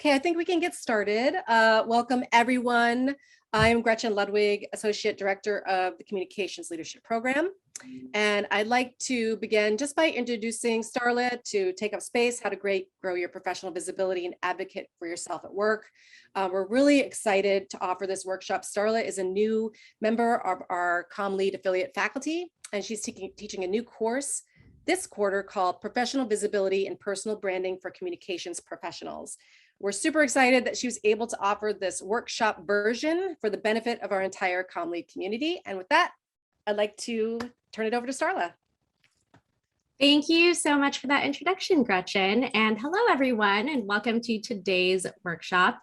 Okay, I think we can get started. Welcome, everyone. I'm Gretchen Ludwig, Associate Director of the Communications Leadership Program. And I'd like to begin just by introducing Starla to take up space, how to grow your professional visibility and advocate for yourself at work. We're really excited to offer this workshop. Starla is a new member of our ComLead affiliate faculty, and she's teaching a new course this quarter called Professional Visibility and Personal Branding for Communications Professionals. We're super excited that she was able to offer this workshop version for the benefit of our entire ComLead community. And with that, I'd like to turn it over to Starla. Thank you so much for that introduction, Gretchen. And hello, everyone, and welcome to today's workshop.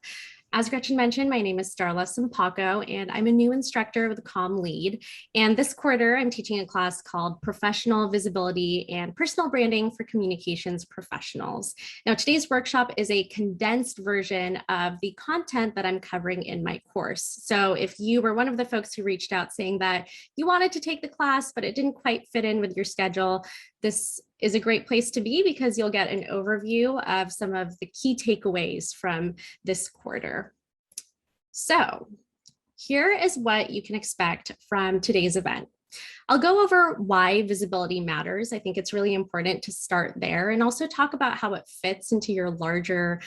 As Gretchen mentioned, my name is Starla Sampaco, and I'm a new instructor with ComLead. And this quarter, I'm teaching a class called Professional Visibility and Personal Branding for Communications Professionals. Now, today's workshop is a condensed version of the content that I'm covering in my course. So if you were one of the folks who reached out saying that you wanted to take the class, but it didn't quite fit in with your schedule, this is a great place to be because you'll get an overview of some of the key takeaways from this quarter. So here is what you can expect from today's event. I'll go over why visibility matters. I think it's really important to start there and also talk about how it fits into your larger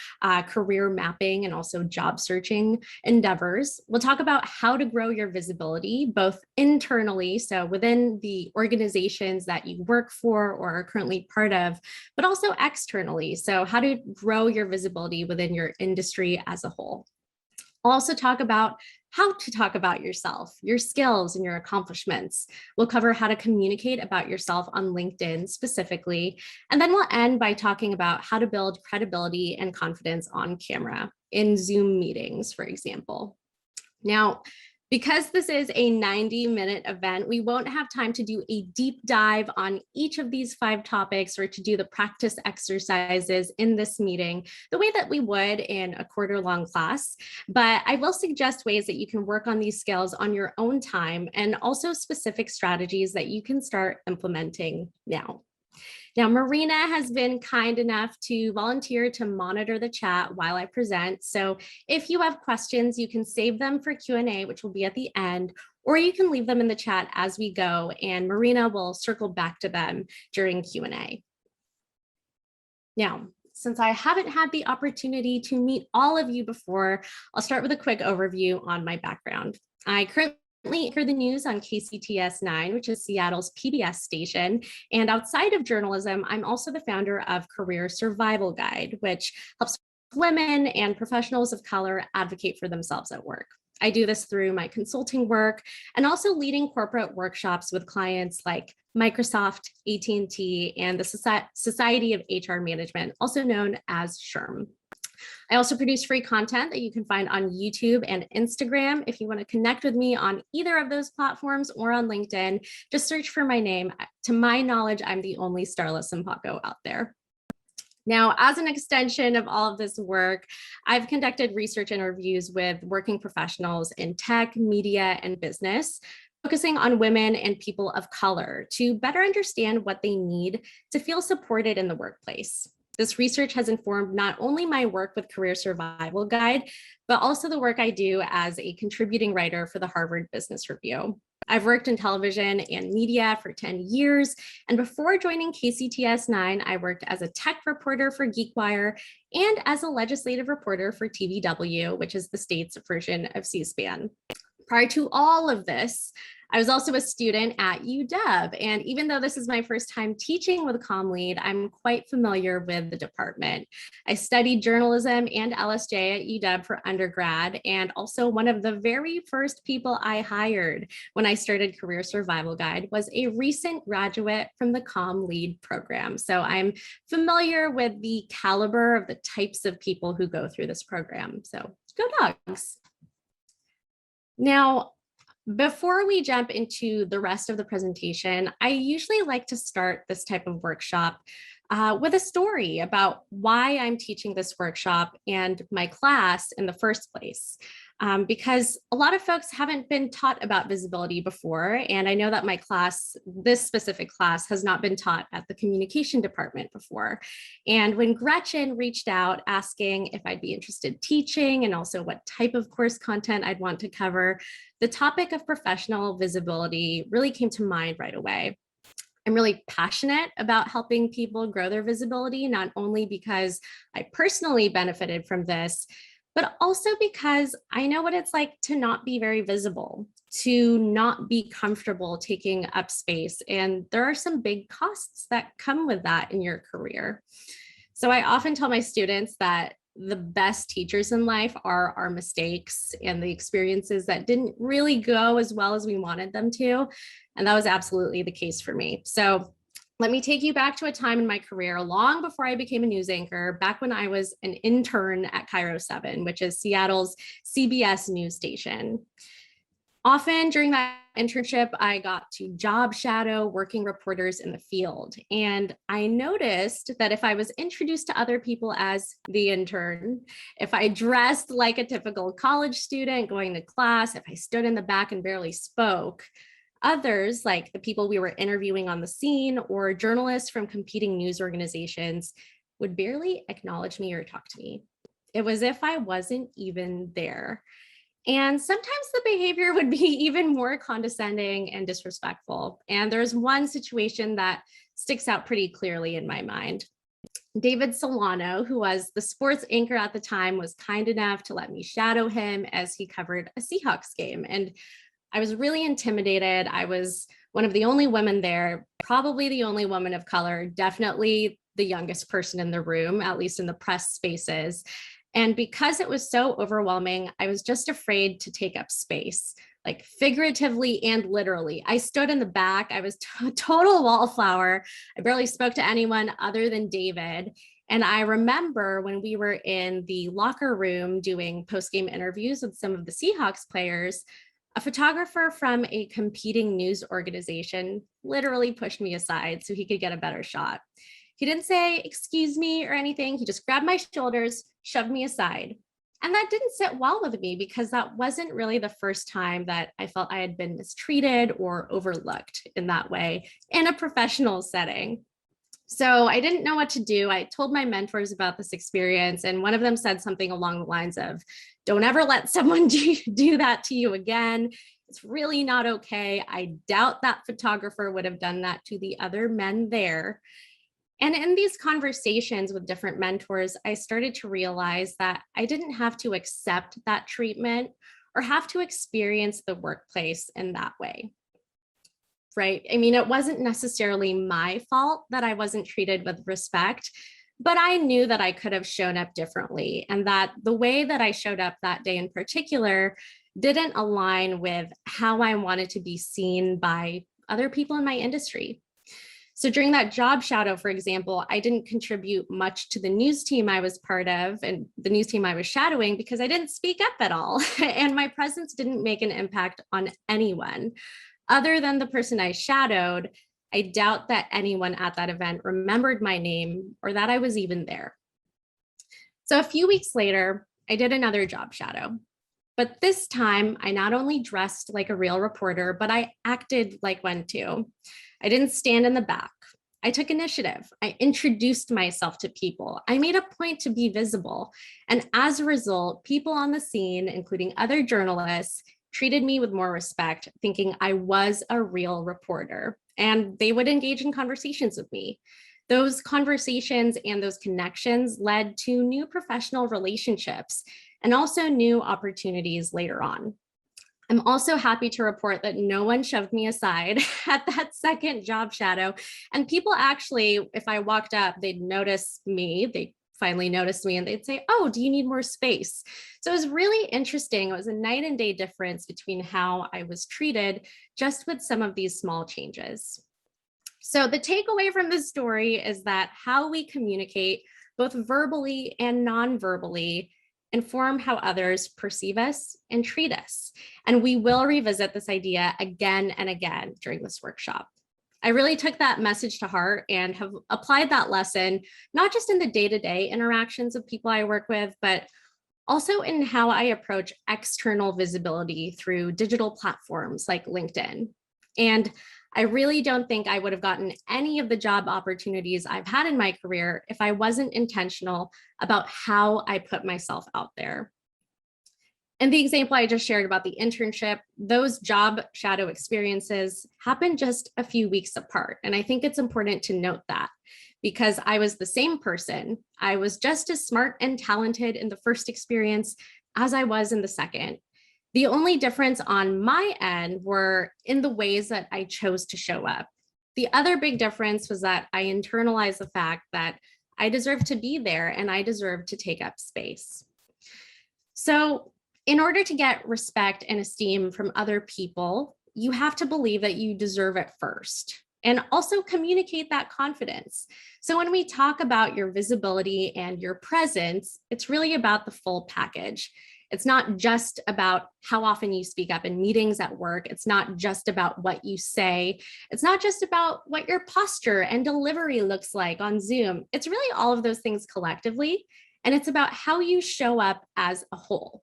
career mapping and also job searching endeavors. We'll talk about how to grow your visibility, both internally, so within the organizations that you work for or are currently part of, but also externally, so how to grow your visibility within your industry as a whole. I'll also talk about how to talk about yourself, your skills and your accomplishments. We'll cover how to communicate about yourself on LinkedIn specifically. And then we'll end by talking about how to build credibility and confidence on camera in Zoom meetings, for example. Now, because this is a 90-minute event, we won't have time to do a deep dive on each of these 5 topics or to do the practice exercises in this meeting the way that we would in a quarter-long class. But I will suggest ways that you can work on these skills on your own time and also specific strategies that you can start implementing now. Now, Marina has been kind enough to volunteer to monitor the chat while I present. So if you have questions, you can save them for Q&A, which will be at the end, or you can leave them in the chat as we go, and Marina will circle back to them during Q&A. Now, since I haven't had the opportunity to meet all of you before, I'll start with a quick overview on my background. I currently hear the news on KCTS 9, which is Seattle's PBS station. And outside of journalism, I'm also the founder of Career Survival Guide, which helps women and professionals of color advocate for themselves at work. I do this through my consulting work and also leading corporate workshops with clients like Microsoft, AT&T, and the Society of HR Management, also known as SHRM. I also produce free content that you can find on YouTube and Instagram. If you want to connect with me on either of those platforms or on LinkedIn, just search for my name. To my knowledge, I'm the only Starla Sampaco out there. Now, as an extension of all of this work, I've conducted research interviews with working professionals in tech, media, and business, focusing on women and people of color to better understand what they need to feel supported in the workplace. This research has informed not only my work with Career Survival Guide, but also the work I do as a contributing writer for the Harvard Business Review. I've worked in television and media for 10 years, and before joining KCTS 9, I worked as a tech reporter for GeekWire and as a legislative reporter for TVW, which is the state's version of C-SPAN. Prior to all of this, I was also a student at UW, and even though this is my first time teaching with ComLead, I'm quite familiar with the department. I studied journalism and LSJ at UW for undergrad, and also one of the very first people I hired when I started Career Survival Guide was a recent graduate from the ComLead program. So I'm familiar with the caliber of the types of people who go through this program. So go dogs. Now, before we jump into the rest of the presentation, I usually like to start this type of workshop with a story about why I'm teaching this workshop and my class in the first place. because a lot of folks haven't been taught about visibility before. And I know that my class, this specific class, has not been taught at the communication department before. And when Gretchen reached out asking if I'd be interested teaching and also what type of course content I'd want to cover, the topic of professional visibility really came to mind right away. I'm really passionate about helping people grow their visibility, not only because I personally benefited from this, but also because I know what it's like to not be very visible, to not be comfortable taking up space. And there are some big costs that come with that in your career. So I often tell my students that the best teachers in life are our mistakes and the experiences that didn't really go as well as we wanted them to. And that was absolutely the case for me. So let me take you back to a time in my career long before I became a news anchor, back when I was an intern at Cairo 7, which is Seattle's CBS news station. Often during that internship, I got to job shadow working reporters in the field. And I noticed that if I was introduced to other people as the intern, if I dressed like a typical college student going to class, if I stood in the back and barely spoke, others, like the people we were interviewing on the scene or journalists from competing news organizations, would barely acknowledge me or talk to me. It was as if I wasn't even there. And sometimes the behavior would be even more condescending and disrespectful. And there's one situation that sticks out pretty clearly in my mind. David Solano, who was the sports anchor at the time, was kind enough to let me shadow him as he covered a Seahawks game. And I was really intimidated. I was one of the only women there, probably the only woman of color, definitely the youngest person in the room, at least in the press spaces. And because it was so overwhelming, I was just afraid to take up space, like figuratively and literally. I stood in the back. I was a total wallflower. I barely spoke to anyone other than David. And I remember when we were in the locker room doing post-game interviews with some of the Seahawks players, a photographer from a competing news organization literally pushed me aside so he could get a better shot. He didn't say, "Excuse me," or anything. He just grabbed my shoulders, shoved me aside. And that didn't sit well with me because that wasn't really the first time that I felt I had been mistreated or overlooked in that way in a professional setting. So I didn't know what to do. I told my mentors about this experience, and one of them said something along the lines of, "Don't ever let someone do that to you again. It's really not okay." I doubt that photographer would have done that to the other men there. And in these conversations with different mentors, I started to realize that I didn't have to accept that treatment or have to experience the workplace in that way. Right? I mean, it wasn't necessarily my fault that I wasn't treated with respect, but I knew that I could have shown up differently, and that the way that I showed up that day in particular didn't align with how I wanted to be seen by other people in my industry. So during that job shadow, for example, I didn't contribute much to the news team I was part of and the news team I was shadowing because I didn't speak up at all. And my presence didn't make an impact on anyone. Other than the person I shadowed, I doubt that anyone at that event remembered my name or that I was even there. So a few weeks later, I did another job shadow. But this time, I not only dressed like a real reporter, but I acted like one too. I didn't stand in the back. I took initiative. I introduced myself to people. I made a point to be visible. And as a result, people on the scene, including other journalists, treated me with more respect, thinking I was a real reporter, and they would engage in conversations with me. Those conversations and those connections led to new professional relationships and also new opportunities later on. I'm also happy to report that no one shoved me aside at that second job shadow. And people actually, if I walked up, they'd notice me. They finally noticed me and they'd say, "Oh, do you need more space?" So it was really interesting. It was a night and day difference between how I was treated just with some of these small changes. So the takeaway from this story is that how we communicate, both verbally and non-verbally, inform how others perceive us and treat us. And we will revisit this idea again and again during this workshop. I really took that message to heart and have applied that lesson, not just in the day-to-day interactions of people I work with, but Also in how I approach external visibility through digital platforms like LinkedIn. And I really don't think I would have gotten any of the job opportunities I've had in my career if I wasn't intentional about how I put myself out there. And the example I just shared about the internship, those job shadow experiences happened just a few weeks apart. And I think it's important to note that because I was the same person. I was just as smart and talented in the first experience as I was in the second. The only difference on my end were in the ways that I chose to show up. The other big difference was that I internalized the fact that I deserved to be there and I deserved to take up space. So, in order to get respect and esteem from other people, you have to believe that you deserve it first and also communicate that confidence. So when we talk about your visibility and your presence, it's really about the full package. It's not just about how often you speak up in meetings at work. It's not just about what you say. It's not just about what your posture and delivery looks like on Zoom. It's really all of those things collectively. And it's about how you show up as a whole.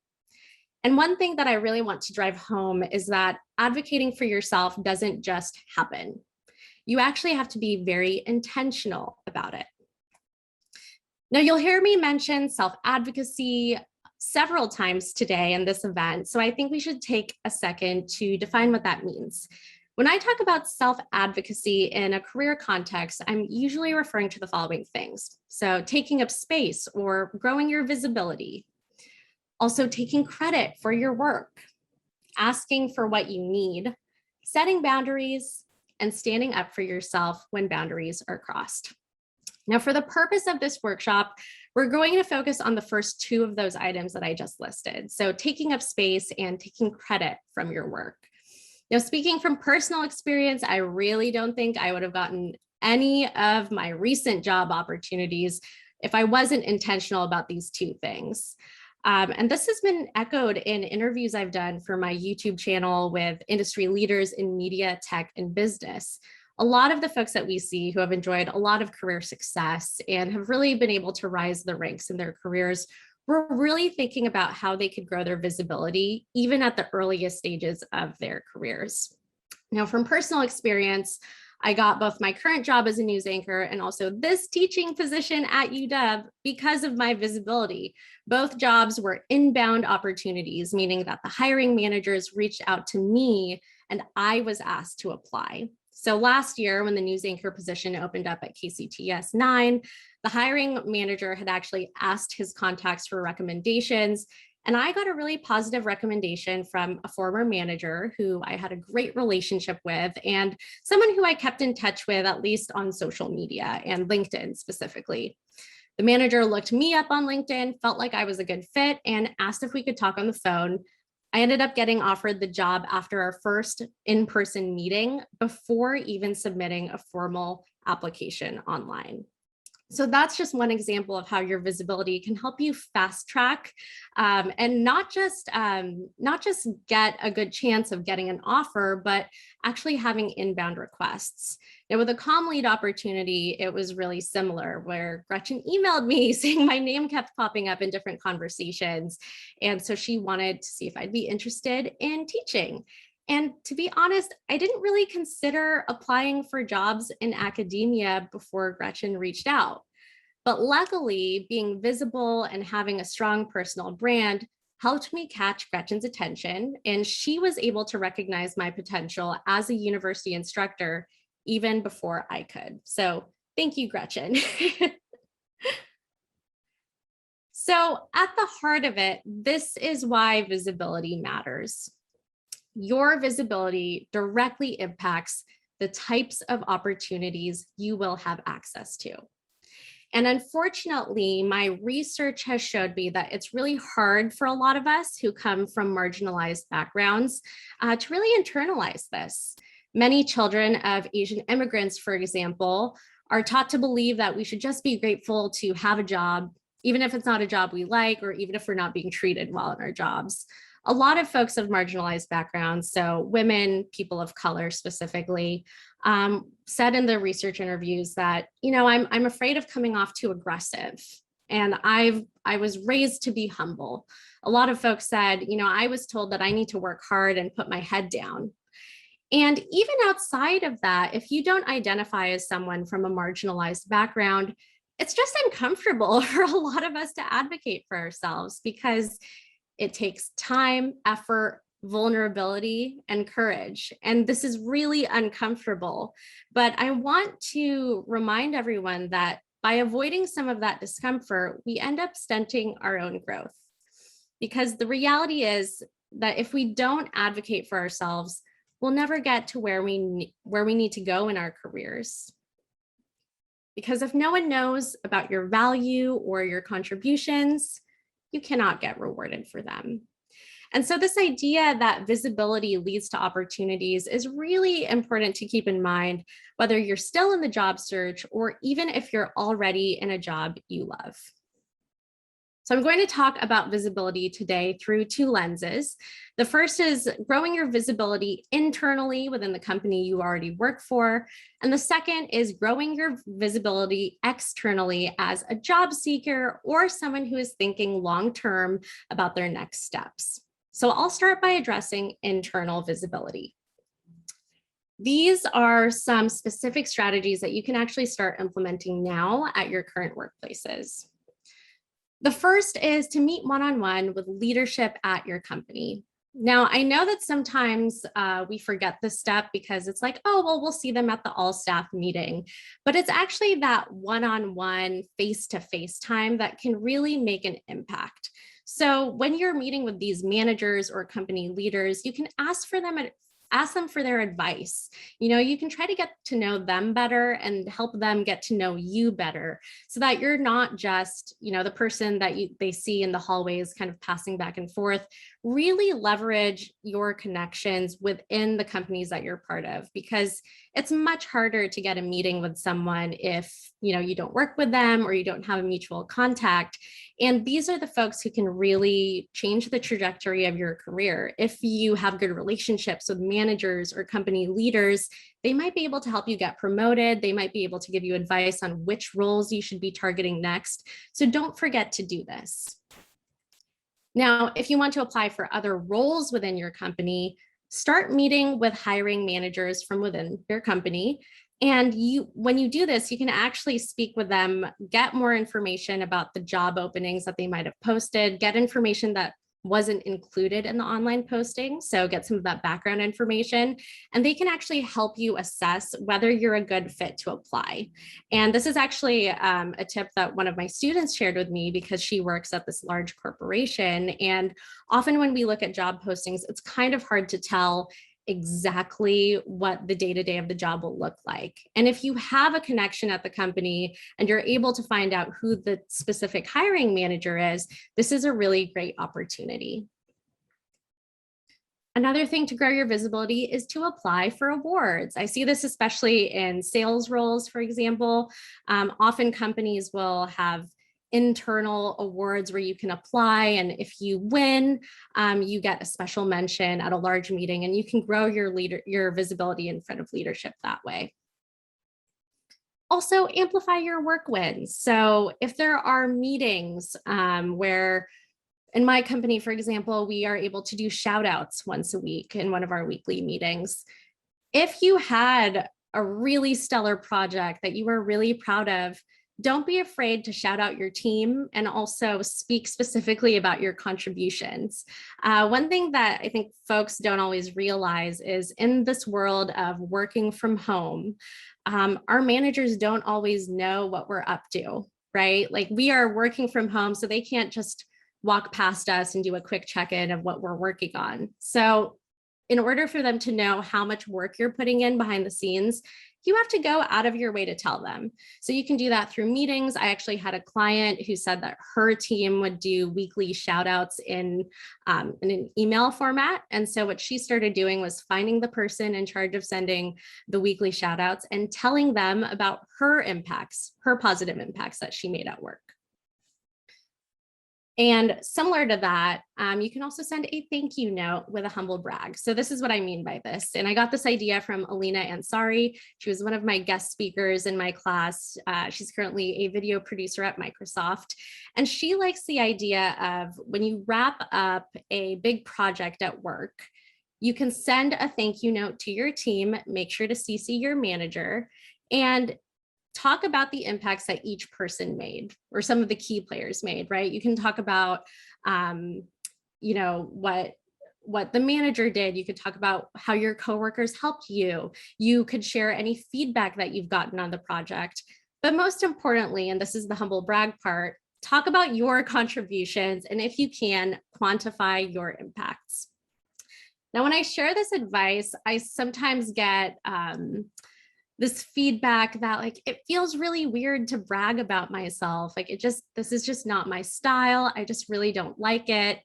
And one thing that I really want to drive home is that advocating for yourself doesn't just happen. You actually have to be very intentional about it. Now, you'll hear me mention self-advocacy several times today in this event, so I think we should take a second to define what that means. When I talk about self-advocacy in a career context, I'm usually referring to the following things. So taking up space or growing your visibility, also taking credit for your work, asking for what you need, setting boundaries, and standing up for yourself when boundaries are crossed. Now, for the purpose of this workshop, we're going to focus on the first two of those items that I just listed. So taking up space and taking credit from your work. Now, speaking from personal experience, I really don't think I would have gotten any of my recent job opportunities if I wasn't intentional about these two things. And this has been echoed in interviews I've done for my YouTube channel with industry leaders in media, tech, and business. A lot of the folks that we see who have enjoyed a lot of career success and have really been able to rise the ranks in their careers were really thinking about how they could grow their visibility, even at the earliest stages of their careers. Now, from personal experience, I got both my current job as a news anchor and also this teaching position at UW because of my visibility. Both jobs were inbound opportunities, meaning that the hiring managers reached out to me and I was asked to apply. So last year, when the news anchor position opened up at KCTS 9, the hiring manager had actually asked his contacts for recommendations. And I got a really positive recommendation from a former manager who I had a great relationship with and someone who I kept in touch with, at least on social media and LinkedIn specifically. The manager looked me up on LinkedIn, felt like I was a good fit, and asked if we could talk on the phone. I ended up getting offered the job after our first in-person meeting before even submitting a formal application online. So that's just one example of how your visibility can help you fast track and not just get a good chance of getting an offer, but actually having inbound requests. Now, with a comm lead opportunity, it was really similar, where Gretchen emailed me saying my name kept popping up in different conversations. And so she wanted to see if I'd be interested in teaching. And to be honest, I didn't really consider applying for jobs in academia before Gretchen reached out. But luckily, being visible and having a strong personal brand helped me catch Gretchen's attention, and she was able to recognize my potential as a university instructor even before I could. So thank you, Gretchen. So at the heart of it, this is why visibility matters. Your visibility directly impacts the types of opportunities you will have access to. And unfortunately, my research has showed me that it's really hard for a lot of us who come from marginalized backgrounds to really internalize this. Many children of Asian immigrants, for example, are taught to believe that we should just be grateful to have a job, even if it's not a job we like, or even if we're not being treated well in our jobs. A lot of folks of marginalized backgrounds, so women, people of color specifically, said in the research interviews that, I'm afraid of coming off too aggressive. And I was raised to be humble. A lot of folks said, I was told that I need to work hard and put my head down. And even outside of that, if you don't identify as someone from a marginalized background, it's just uncomfortable for a lot of us to advocate for ourselves because it takes time, effort, vulnerability, and courage. And this is really uncomfortable. But I want to remind everyone that by avoiding some of that discomfort, we end up stunting our own growth. Because the reality is that if we don't advocate for ourselves, we'll never get to where we need to go in our careers. Because if no one knows about your value or your contributions, you cannot get rewarded for them. And so this idea that visibility leads to opportunities is really important to keep in mind, whether you're still in the job search or even if you're already in a job you love. So I'm going to talk about visibility today through two lenses. The first is growing your visibility internally within the company you already work for. And the second is growing your visibility externally as a job seeker or someone who is thinking long-term about their next steps. So I'll start by addressing internal visibility. These are some specific strategies that you can actually start implementing now at your current workplaces. The first is to meet one-on-one with leadership at your company. Now, I know that sometimes we forget this step because it's like, oh, well, we'll see them at the all staff meeting, but it's actually that one-on-one face-to-face time that can really make an impact. So when you're meeting with these managers or company leaders, you can ask them for their advice. You can try to get to know them better and help them get to know you better so that you're not just, the person that they see in the hallways kind of passing back and forth. Really leverage your connections within the companies that you're part of, because it's much harder to get a meeting with someone if, you don't work with them or you don't have a mutual contact. And these are the folks who can really change the trajectory of your career. If you have good relationships with managers or company leaders, they might be able to help you get promoted. They might be able to give you advice on which roles you should be targeting next. So don't forget to do this. Now, if you want to apply for other roles within your company, start meeting with hiring managers from within your company. And when you do this, you can actually speak with them, get more information about the job openings that they might have posted, get information that wasn't included in the online posting. So get some of that background information, and they can actually help you assess whether you're a good fit to apply. And this is actually a tip that one of my students shared with me because she works at this large corporation. And often when we look at job postings, it's kind of hard to tell exactly what the day-to-day of the job will look like. And if you have a connection at the company and you're able to find out who the specific hiring manager is, this is a really great opportunity. Another thing to grow your visibility is to apply for awards. I see this especially in sales roles, for example. Often companies will have internal awards where you can apply, and if you win, you get a special mention at a large meeting, and you can grow your visibility in front of leadership that way. Also, amplify your work wins. So if there are meetings where, in my company, for example, we are able to do shout outs once a week in one of our weekly meetings. If you had a really stellar project that you were really proud of, don't be afraid to shout out your team and also speak specifically about your contributions. One thing that I think folks don't always realize is in this world of working from home, our managers don't always know what we're up to, right? Like, we are working from home, so they can't just walk past us and do a quick check-in of what we're working on. So in order for them to know how much work you're putting in behind the scenes, you have to go out of your way to tell them. So you can do that through meetings. I actually had a client who said that her team would do weekly shout outs in an email format. And so what she started doing was finding the person in charge of sending the weekly shout outs and telling them about her impacts, her positive impacts that she made at work. And similar to that, you can also send a thank you note with a humble brag. So this is what I mean by this. And I got this idea from Alina Ansari. She was one of my guest speakers in my class. She's currently a video producer at Microsoft. And she likes the idea of when you wrap up a big project at work, you can send a thank you note to your team, make sure to CC your manager, and talk about the impacts that each person made or some of the key players made, right? You can talk about, you know, what the manager did. You could talk about how your coworkers helped you. You could share any feedback that you've gotten on the project. But most importantly, and this is the humble brag part, talk about your contributions and if you can, quantify your impacts. Now, when I share this advice, I sometimes get this feedback that like, it feels really weird to brag about myself. Like this is just not my style. I just really don't like it.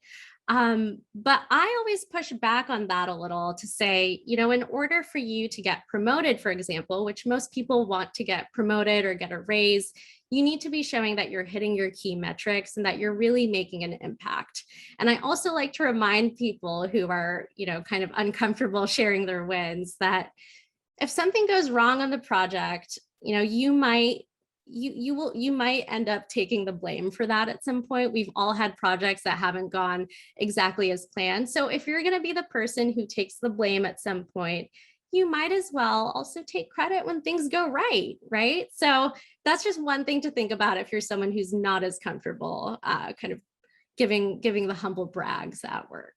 But I always push back on that a little to say, you know, in order for you to get promoted, for example, which most people want to get promoted or get a raise, you need to be showing that you're hitting your key metrics and that you're really making an impact. And I also like to remind people who are, you know, kind of uncomfortable sharing their wins that if something goes wrong on the project, you know, you might end up taking the blame for that at some point. We've all had projects that haven't gone exactly as planned. So if you're going to be the person who takes the blame at some point, you might as well also take credit when things go right, right? So that's just one thing to think about if you're someone who's not as comfortable kind of giving the humble brags at work.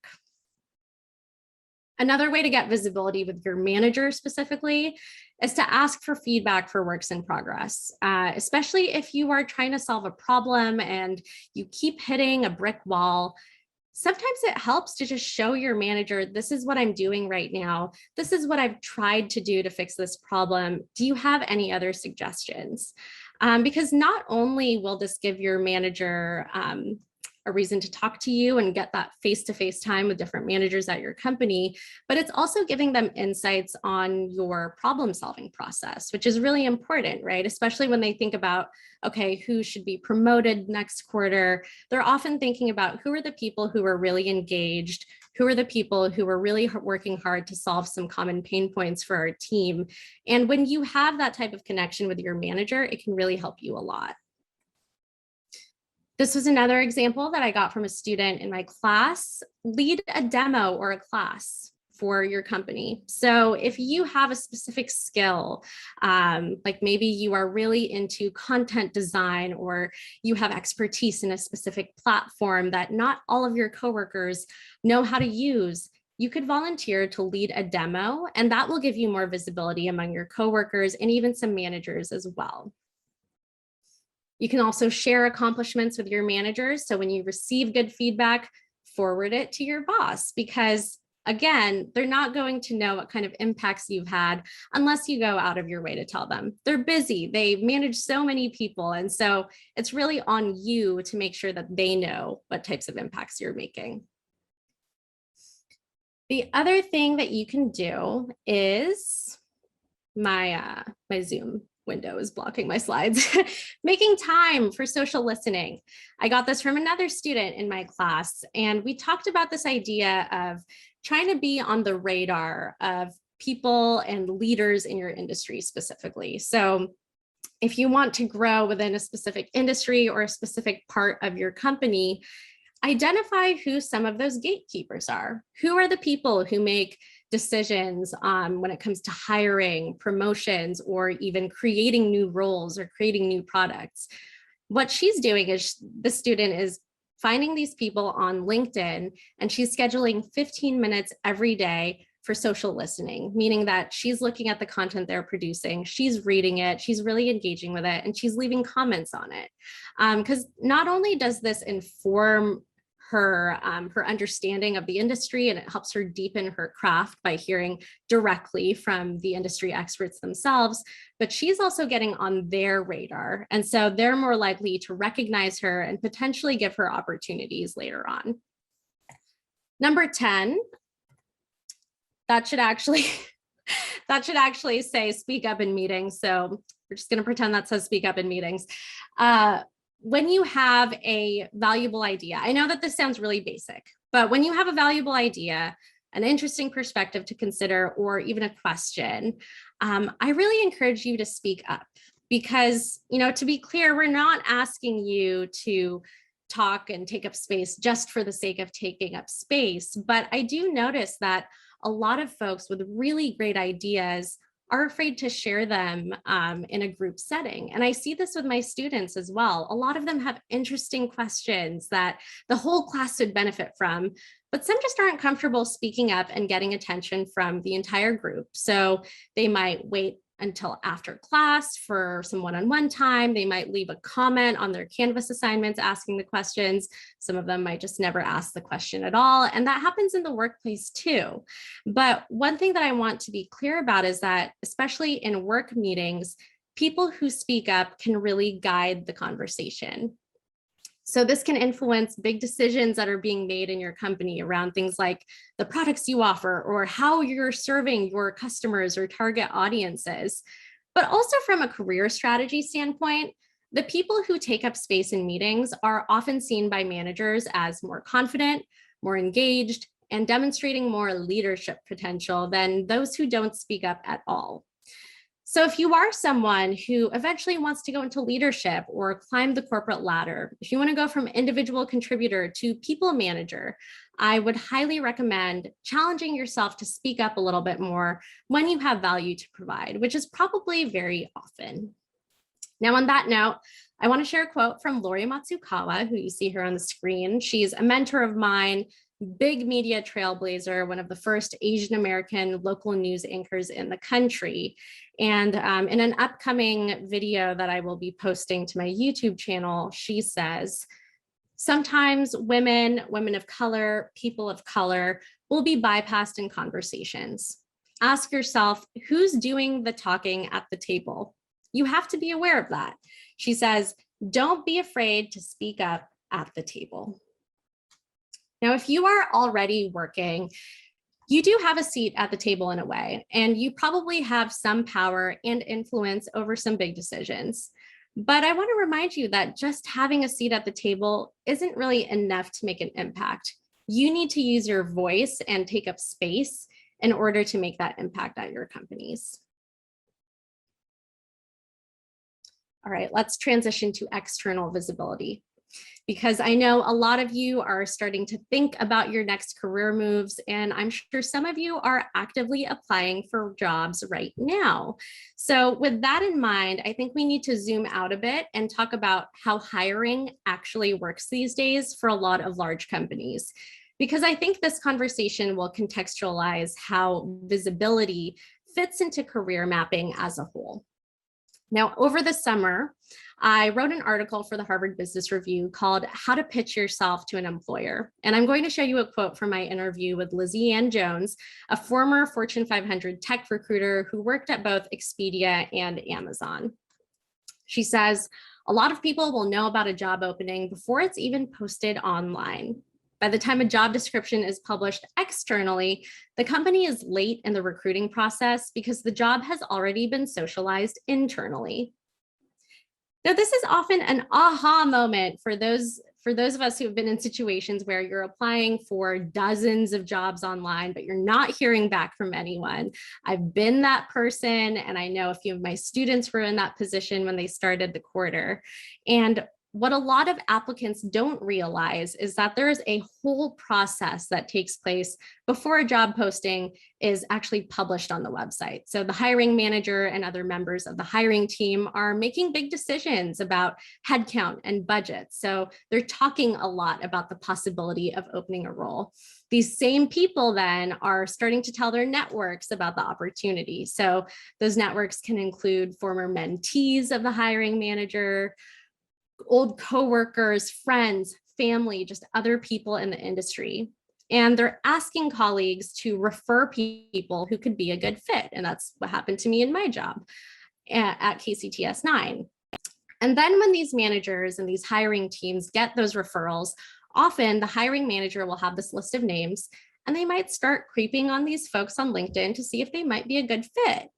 Another way to get visibility with your manager specifically is to ask for feedback for works in progress, especially if you are trying to solve a problem and you keep hitting a brick wall. Sometimes it helps to just show your manager, this is what I'm doing right now. This is what I've tried to do to fix this problem. Do you have any other suggestions? Because not only will this give your manager a reason to talk to you and get that face-to-face time with different managers at your company, but it's also giving them insights on your problem-solving process, which is really important, right? Especially when they think about, okay, who should be promoted next quarter? They're often thinking about who are the people who are really engaged, who are the people who are really working hard to solve some common pain points for our team. And when you have that type of connection with your manager, it can really help you a lot. This was another example that I got from a student in my class. Lead a demo or a class for your company. So if you have a specific skill, like maybe you are really into content design or you have expertise in a specific platform that not all of your coworkers know how to use, you could volunteer to lead a demo, and that will give you more visibility among your coworkers and even some managers as well. You can also share accomplishments with your managers. So when you receive good feedback, forward it to your boss, because again, they're not going to know what kind of impacts you've had unless you go out of your way to tell them. They're busy, they manage so many people. And so it's really on you to make sure that they know what types of impacts you're making. The other thing that you can do is my Zoom window is blocking my slides. Making time for social listening. I got this from another student in my class, and we talked about this idea of trying to be on the radar of people and leaders in your industry specifically. So if you want to grow within a specific industry or a specific part of your company, identify who some of those gatekeepers are. Who are the people who make decisions when it comes to hiring, promotions, or even creating new roles or creating new products? What she's doing is the student is finding these people on LinkedIn, and she's scheduling 15 minutes every day for social listening, meaning that she's looking at the content they're producing, she's reading it, she's really engaging with it, and she's leaving comments on it. Because not only does this inform her understanding of the industry, and it helps her deepen her craft by hearing directly from the industry experts themselves, but she's also getting on their radar. And so they're more likely to recognize her and potentially give her opportunities later on. Number 10, that should actually say speak up in meetings. So we're just going to pretend that says speak up in meetings. when you have a valuable idea, I know that this sounds really basic, but when you have a valuable idea, an interesting perspective to consider, or even a question, I really encourage you to speak up because, to be clear, we're not asking you to talk and take up space just for the sake of taking up space. But I do notice that a lot of folks with really great ideas are afraid to share them in a group setting. And I see this with my students as well. A lot of them have interesting questions that the whole class would benefit from, but some just aren't comfortable speaking up and getting attention from the entire group. So they might wait until after class for some one-on-one time. They might leave a comment on their Canvas assignments asking the questions. Some of them might just never ask the question at all. And that happens in the workplace too. But one thing that I want to be clear about is that, especially in work meetings, people who speak up can really guide the conversation. So this can influence big decisions that are being made in your company around things like the products you offer or how you're serving your customers or target audiences. But also from a career strategy standpoint, the people who take up space in meetings are often seen by managers as more confident, more engaged, and demonstrating more leadership potential than those who don't speak up at all. So if you are someone who eventually wants to go into leadership or climb the corporate ladder, if you want to go from individual contributor to people manager, I would highly recommend challenging yourself to speak up a little bit more when you have value to provide, which is probably very often. Now, on that note, I want to share a quote from Lori Matsukawa, who you see here on the screen. She's a mentor of mine, big media trailblazer, one of the first Asian American local news anchors in the country. And in an upcoming video that I will be posting to my YouTube channel, she says, sometimes women of color, people of color will be bypassed in conversations. Ask yourself, who's doing the talking at the table? You have to be aware of that. She says, don't be afraid to speak up at the table. Now, if you are already working, you do have a seat at the table in a way, and you probably have some power and influence over some big decisions. But I want to remind you that just having a seat at the table isn't really enough to make an impact. You need to use your voice and take up space in order to make that impact at your companies. All right, let's transition to external visibility, because I know a lot of you are starting to think about your next career moves, and I'm sure some of you are actively applying for jobs right now. So with that in mind, I think we need to zoom out a bit and talk about how hiring actually works these days for a lot of large companies, because I think this conversation will contextualize how visibility fits into career mapping as a whole. Now, over the summer, I wrote an article for the Harvard Business Review called How to Pitch Yourself to an Employer. And I'm going to show you a quote from my interview with Lizzie Ann Jones, a former Fortune 500 tech recruiter who worked at both Expedia and Amazon. She says, a lot of people will know about a job opening before it's even posted online. By the time a job description is published externally, the company is late in the recruiting process because the job has already been socialized internally. Now, this is often an aha moment for those of us who have been in situations where you're applying for dozens of jobs online, but you're not hearing back from anyone. I've been that person, and I know a few of my students were in that position when they started the quarter. And what a lot of applicants don't realize is that there is a whole process that takes place before a job posting is actually published on the website. So the hiring manager and other members of the hiring team are making big decisions about headcount and budget. So they're talking a lot about the possibility of opening a role. These same people then are starting to tell their networks about the opportunity. So those networks can include former mentees of the hiring manager, old coworkers, friends, family, just other people in the industry. And they're asking colleagues to refer people who could be a good fit. And that's what happened to me in my job at KCTS 9. And then when these managers and these hiring teams get those referrals, often the hiring manager will have this list of names, and they might start creeping on these folks on LinkedIn to see if they might be a good fit.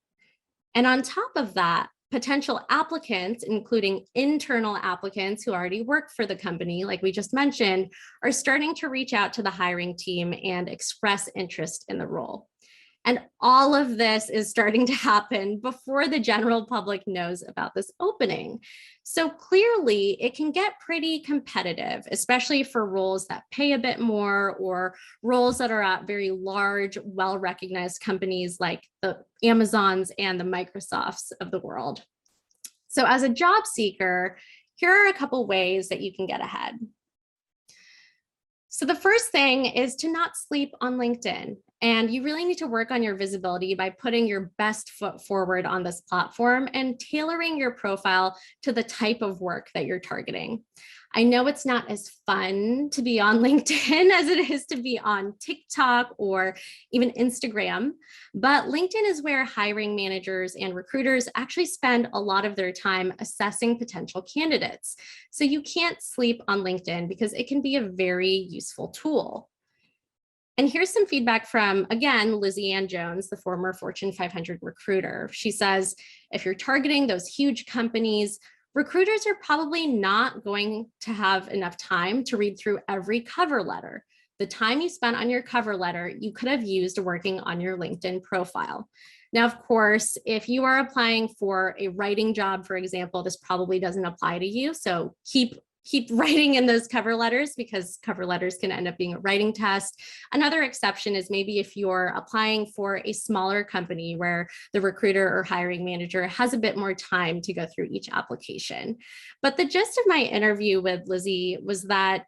And on top of that, potential applicants, including internal applicants who already work for the company, like we just mentioned, are starting to reach out to the hiring team and express interest in the role. And all of this is starting to happen before the general public knows about this opening. So clearly it can get pretty competitive, especially for roles that pay a bit more or roles that are at very large, well-recognized companies like the Amazons and the Microsofts of the world. So as a job seeker, here are a couple ways that you can get ahead. So the first thing is to not sleep on LinkedIn. And you really need to work on your visibility by putting your best foot forward on this platform and tailoring your profile to the type of work that you're targeting. I know it's not as fun to be on LinkedIn as it is to be on TikTok or even Instagram, but LinkedIn is where hiring managers and recruiters actually spend a lot of their time assessing potential candidates. So you can't sleep on LinkedIn because it can be a very useful tool. And here's some feedback from, again, Lizzie Ann Jones, the former Fortune 500 recruiter. She says, if you're targeting those huge companies, recruiters are probably not going to have enough time to read through every cover letter. The time you spent on your cover letter, you could have used working on your LinkedIn profile. Now, of course, if you are applying for a writing job, for example, this probably doesn't apply to you. So keep writing in those cover letters because cover letters can end up being a writing test. Another exception is maybe if you're applying for a smaller company where the recruiter or hiring manager has a bit more time to go through each application. But the gist of my interview with Lizzie was that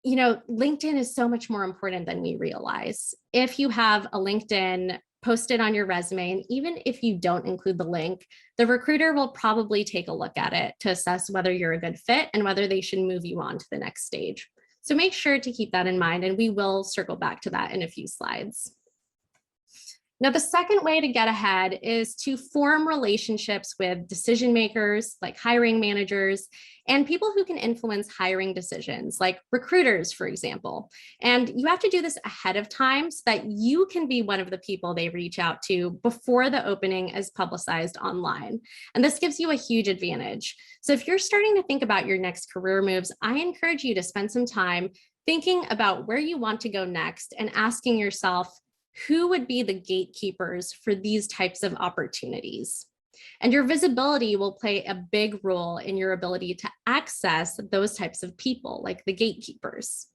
LinkedIn is so much more important than we realize. If you have a LinkedIn posted on your resume, and even if you don't include the link, the recruiter will probably take a look at it to assess whether you're a good fit and whether they should move you on to the next stage. So make sure to keep that in mind, and we will circle back to that in a few slides. Now, the second way to get ahead is to form relationships with decision makers like hiring managers and people who can influence hiring decisions like recruiters, for example. And you have to do this ahead of time so that you can be one of the people they reach out to before the opening is publicized online. And this gives you a huge advantage. So if you're starting to think about your next career moves, I encourage you to spend some time thinking about where you want to go next and asking yourself, who would be the gatekeepers for these types of opportunities? And your visibility will play a big role in your ability to access those types of people, like the gatekeepers.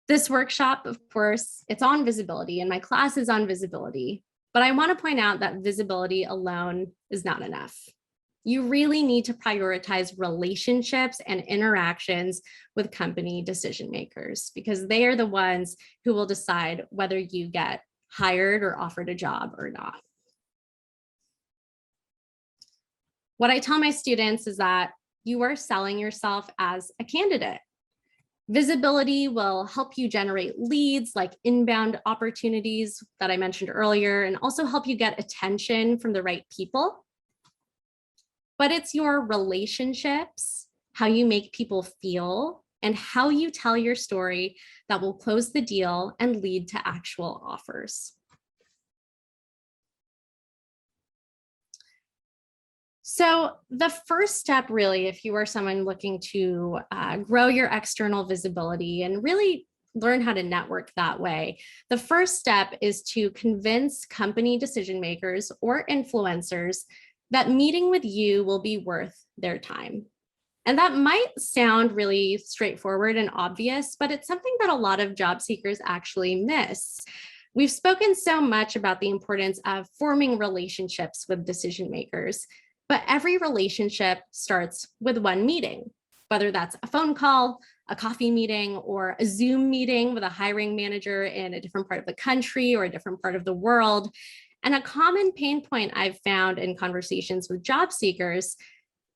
This workshop, of course, it's on visibility, and my class is on visibility, but I want to point out that visibility alone is not enough. You really need to prioritize relationships and interactions with company decision makers because they are the ones who will decide whether you get hired or offered a job or not. What I tell my students is that you are selling yourself as a candidate. Visibility will help you generate leads like inbound opportunities that I mentioned earlier, and also help you get attention from the right people. But it's your relationships, how you make people feel, and how you tell your story that will close the deal and lead to actual offers. So the first step, really, if you are someone looking to grow your external visibility and really learn how to network that way, the first step is to convince company decision makers or influencers that meeting with you will be worth their time. And that might sound really straightforward and obvious, but it's something that a lot of job seekers actually miss. We've spoken so much about the importance of forming relationships with decision makers, but every relationship starts with one meeting, whether that's a phone call, a coffee meeting, or a Zoom meeting with a hiring manager in a different part of the country or a different part of the world. And a common pain point I've found in conversations with job seekers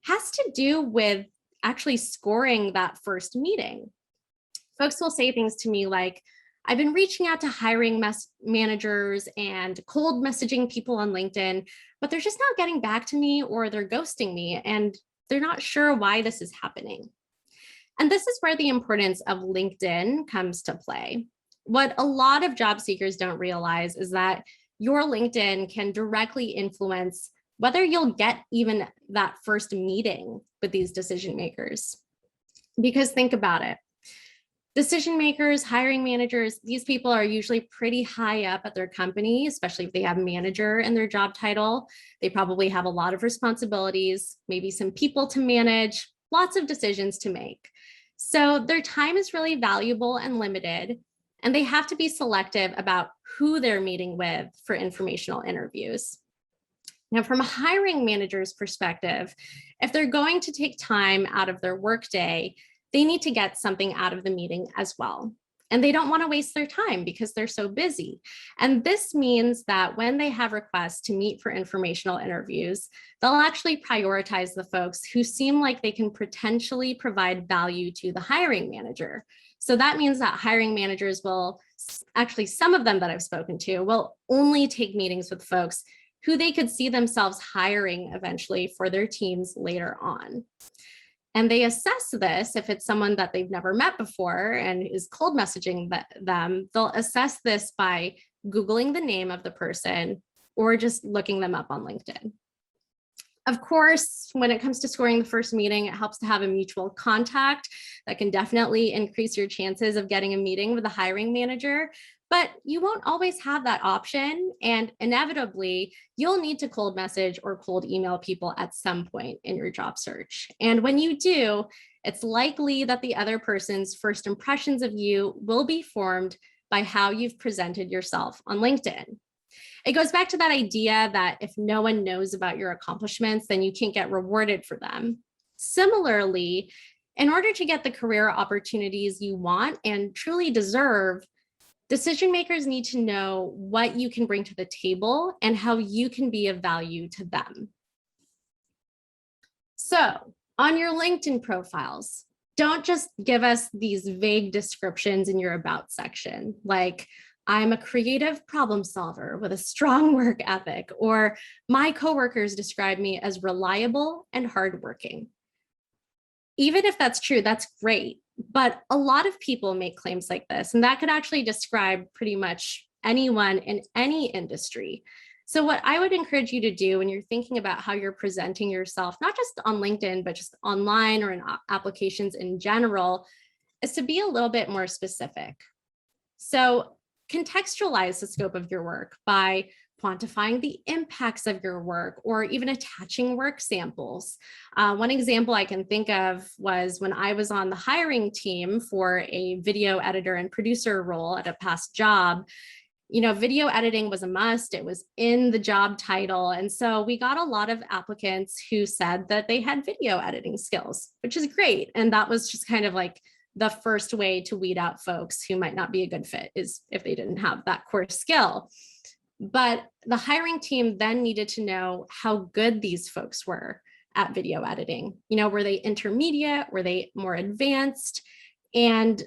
has to do with actually scoring that first meeting. Folks will say things to me like, I've been reaching out to hiring managers and cold messaging people on LinkedIn, but they're just not getting back to me, or they're ghosting me, and they're not sure why this is happening. And this is where the importance of LinkedIn comes to play. What a lot of job seekers don't realize is that your LinkedIn can directly influence whether you'll get even that first meeting with these decision makers. Because think about it. Decision makers, hiring managers, these people are usually pretty high up at their company, especially if they have manager in their job title. They probably have a lot of responsibilities, maybe some people to manage, lots of decisions to make. So their time is really valuable and limited, and they have to be selective about who they're meeting with for informational interviews. Now, from a hiring manager's perspective, if they're going to take time out of their workday, they need to get something out of the meeting as well. And they don't want to waste their time because they're so busy. And this means that when they have requests to meet for informational interviews, they'll actually prioritize the folks who seem like they can potentially provide value to the hiring manager. So that means that hiring managers will, actually some of them that I've spoken to, will only take meetings with folks who they could see themselves hiring eventually for their teams later on. And they assess this, if it's someone that they've never met before and is cold messaging them, they'll assess this by Googling the name of the person or just looking them up on LinkedIn. Of course, when it comes to scoring the first meeting, it helps to have a mutual contact that can definitely increase your chances of getting a meeting with a hiring manager. But you won't always have that option. And inevitably, you'll need to cold message or cold email people at some point in your job search. And when you do, it's likely that the other person's first impressions of you will be formed by how you've presented yourself on LinkedIn. It goes back to that idea that if no one knows about your accomplishments, then you can't get rewarded for them. Similarly, in order to get the career opportunities you want and truly deserve, decision makers need to know what you can bring to the table and how you can be of value to them. So, on your LinkedIn profiles, don't just give us these vague descriptions in your about section, like, I'm a creative problem solver with a strong work ethic, or my coworkers describe me as reliable and hardworking. Even if that's true, that's great. But a lot of people make claims like this, and that could actually describe pretty much anyone in any industry. So what I would encourage you to do when you're thinking about how you're presenting yourself, not just on LinkedIn, but just online or in applications in general, is to be a little bit more specific. So contextualize the scope of your work by quantifying the impacts of your work or even attaching work samples. One example I can think of was when I was on the hiring team for a video editor and producer role at a past job. You know, video editing was a must. It was in the job title. And so we got a lot of applicants who said that they had video editing skills, which is great. And that was just kind of like the first way to weed out folks who might not be a good fit, is if they didn't have that core skill. But the hiring team then needed to know how good these folks were at video editing. You know, were they intermediate? Were they more advanced? And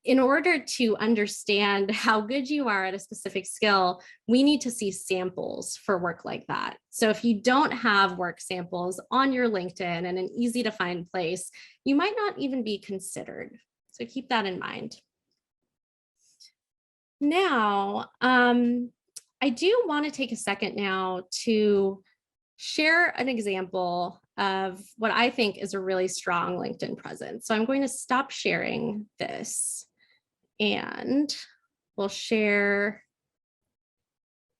in order to understand how good you are at a specific skill, we need to see samples for work like that. So if you don't have work samples on your LinkedIn in an easy to find place, you might not even be considered. So keep that in mind. Now, I do want to take a second now to share an example of what I think is a really strong LinkedIn presence. So I'm going to stop sharing this and we'll share.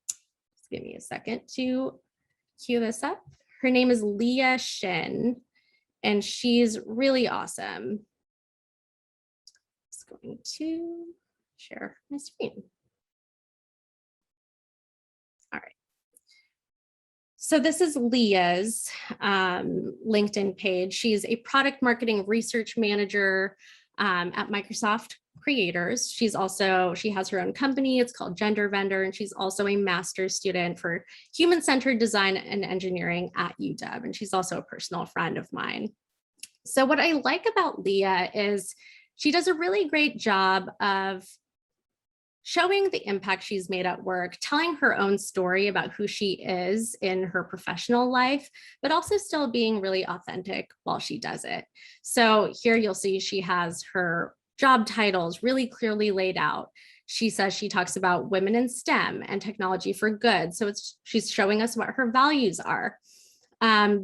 Just give me a second to cue this up. Her name is Leah Shin, and she's really awesome. Just going to share my screen. All right. So this is Leah's LinkedIn page. She's a product marketing research manager at Microsoft Creators. She has her own company. It's called Gender Vendor, and she's also a master's student for human-centered design and engineering at UW. And she's also a personal friend of mine. So what I like about Leah is she does a really great job of showing the impact she's made at work, telling her own story about who she is in her professional life, but also still being really authentic while she does it. So here you'll see she has her job titles really clearly laid out. She says she talks about women in STEM and technology for good. So she's showing us what her values are.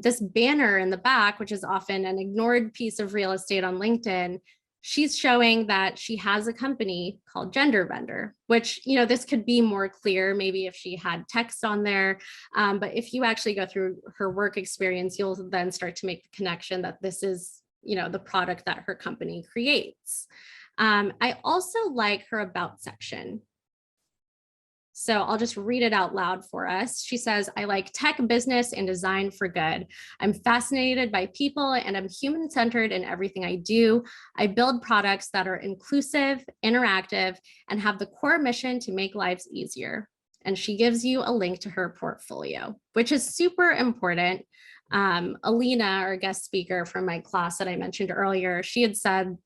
This banner in the back, which is often an ignored piece of real estate on LinkedIn, she's showing that she has a company called Gender Vendor, which, this could be more clear maybe if she had text on there. But if you actually go through her work experience, you'll then start to make the connection that this is, the product that her company creates. I also like her about section. So I'll just read it out loud for us. She says, I like tech, business, and design for good. I'm fascinated by people and I'm human-centered in everything I do. I build products that are inclusive, interactive, and have the core mission to make lives easier. And she gives you a link to her portfolio, which is super important. Alina, our guest speaker from my class that I mentioned earlier, she had said,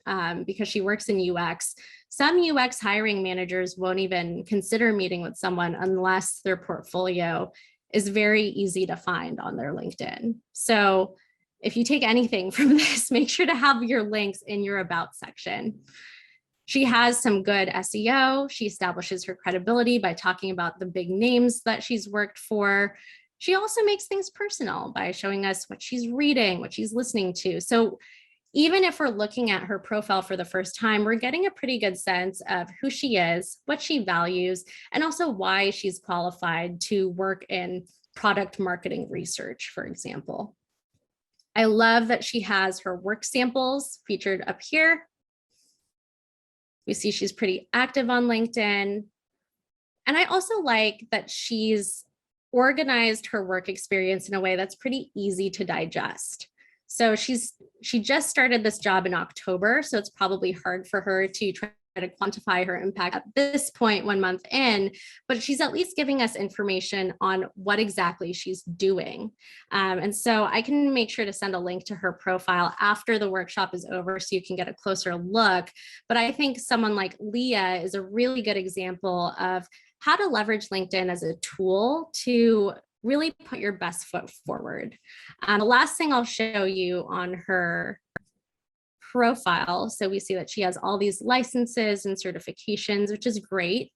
because she works in UX, some UX hiring managers won't even consider meeting with someone unless their portfolio is very easy to find on their LinkedIn. So if you take anything from this, make sure to have your links in your about section. She has some good SEO. She establishes her credibility by talking about the big names that she's worked for. She also makes things personal by showing us what she's reading, what she's listening to. So even if we're looking at her profile for the first time, we're getting a pretty good sense of who she is, what she values, and also why she's qualified to work in product marketing research, for example. I love that she has her work samples featured up here. We see she's pretty active on LinkedIn. And I also like that she's organized her work experience in a way that's pretty easy to digest. So she just started this job in October, so it's probably hard for her to try to quantify her impact at this point, 1 month in, but she's at least giving us information on what exactly she's doing. And so I can make sure to send a link to her profile after the workshop is over so you can get a closer look. But I think someone like Leah is a really good example of how to leverage LinkedIn as a tool to really put your best foot forward. The last thing I'll show you on her profile. So we see that she has all these licenses and certifications, which is great.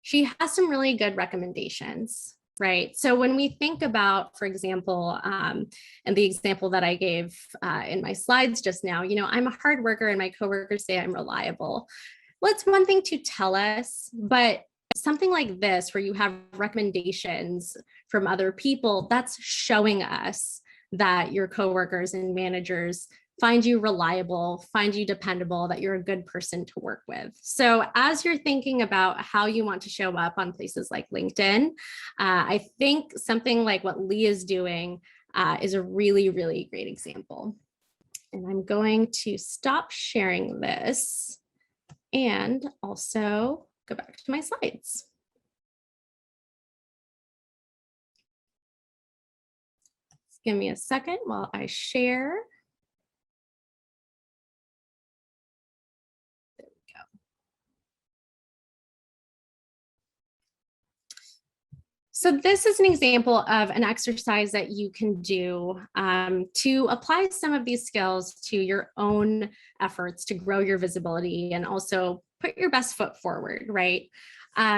She has some really good recommendations, right? So when we think about, for example, and the example that I gave in my slides just now, I'm a hard worker and my coworkers say I'm reliable. Well, it's one thing to tell us, but something like this, where you have recommendations from other people, that's showing us that your coworkers and managers find you reliable, find you dependable, that you're a good person to work with. So as you're thinking about how you want to show up on places like LinkedIn, I think something like what Leah is doing is a really, really great example. And I'm going to stop sharing this and also go back to my slides. Just give me a second while I share. There we go. So this is an example of an exercise that you can do to apply some of these skills to your own efforts to grow your visibility and also put your best foot forward, right?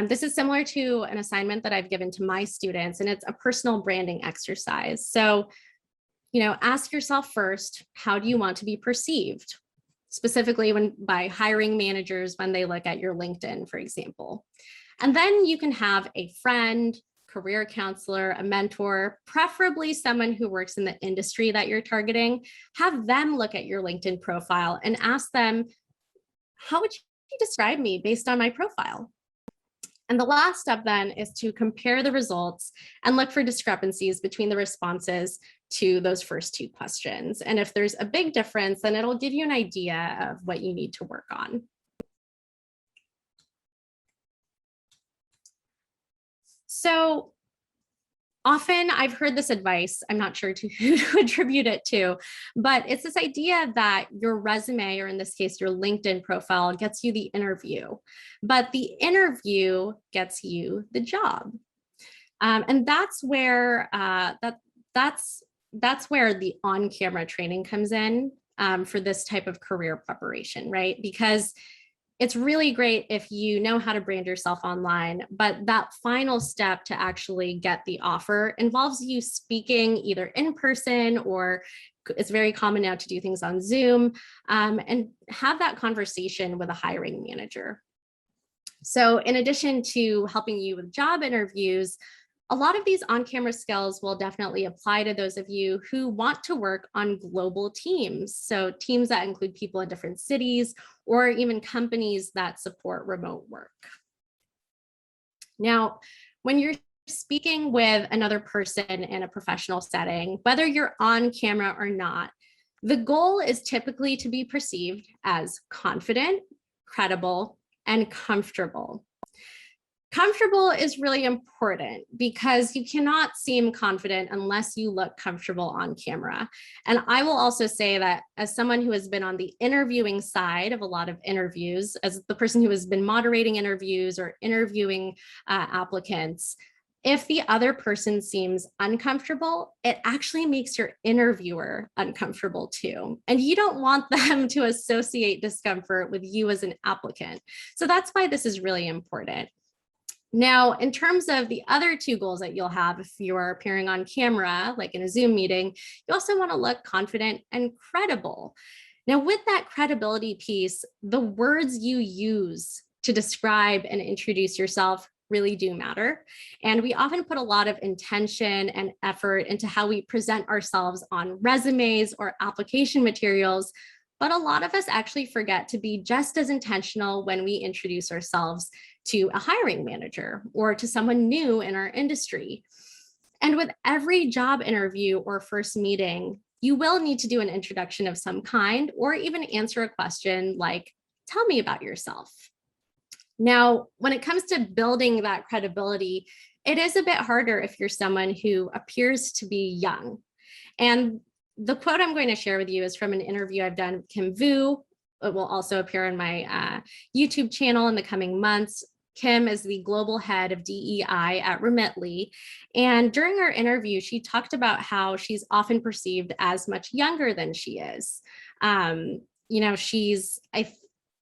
This is similar to an assignment that I've given to my students, and it's a personal branding exercise. So, ask yourself first, how do you want to be perceived? Specifically by hiring managers when they look at your LinkedIn, for example. And then you can have a friend, career counselor, a mentor, preferably someone who works in the industry that you're targeting, have them look at your LinkedIn profile and ask them, how would you describe me based on my profile? And the last step then is to compare the results and look for discrepancies between the responses to those first two questions. And if there's a big difference, then it'll give you an idea of what you need to work on. So often I've heard this advice, I'm not sure who to attribute it to, but it's this idea that your resume, or in this case, your LinkedIn profile, gets you the interview, but the interview gets you the job. And that's where that's where the on-camera training comes in for this type of career preparation, right? Because it's really great if you know how to brand yourself online, but that final step to actually get the offer involves you speaking either in person, or it's very common now to do things on Zoom, and have that conversation with a hiring manager. So in addition to helping you with job interviews, a lot of these on-camera skills will definitely apply to those of you who want to work on global teams. So teams that include people in different cities, or even companies that support remote work. Now, when you're speaking with another person in a professional setting, whether you're on camera or not, the goal is typically to be perceived as confident, credible, and comfortable. Comfortable is really important because you cannot seem confident unless you look comfortable on camera. And I will also say that as someone who has been on the interviewing side of a lot of interviews, as the person who has been moderating interviews or interviewing applicants, if the other person seems uncomfortable, it actually makes your interviewer uncomfortable too. And you don't want them to associate discomfort with you as an applicant. So that's why this is really important. Now, in terms of the other two goals that you'll have if you're appearing on camera, like in a Zoom meeting, you also want to look confident and credible. Now, with that credibility piece, the words you use to describe and introduce yourself really do matter. And we often put a lot of intention and effort into how we present ourselves on resumes or application materials, but a lot of us actually forget to be just as intentional when we introduce ourselves to a hiring manager or to someone new in our industry. And with every job interview or first meeting, you will need to do an introduction of some kind, or even answer a question like, tell me about yourself. Now, when it comes to building that credibility, it is a bit harder if you're someone who appears to be young. And the quote I'm going to share with you is from an interview I've done with Kim Vu. It will also appear on my YouTube channel in the coming months. Kim is the global head of DEI at Remitly. And during our interview, she talked about how she's often perceived as much younger than she is.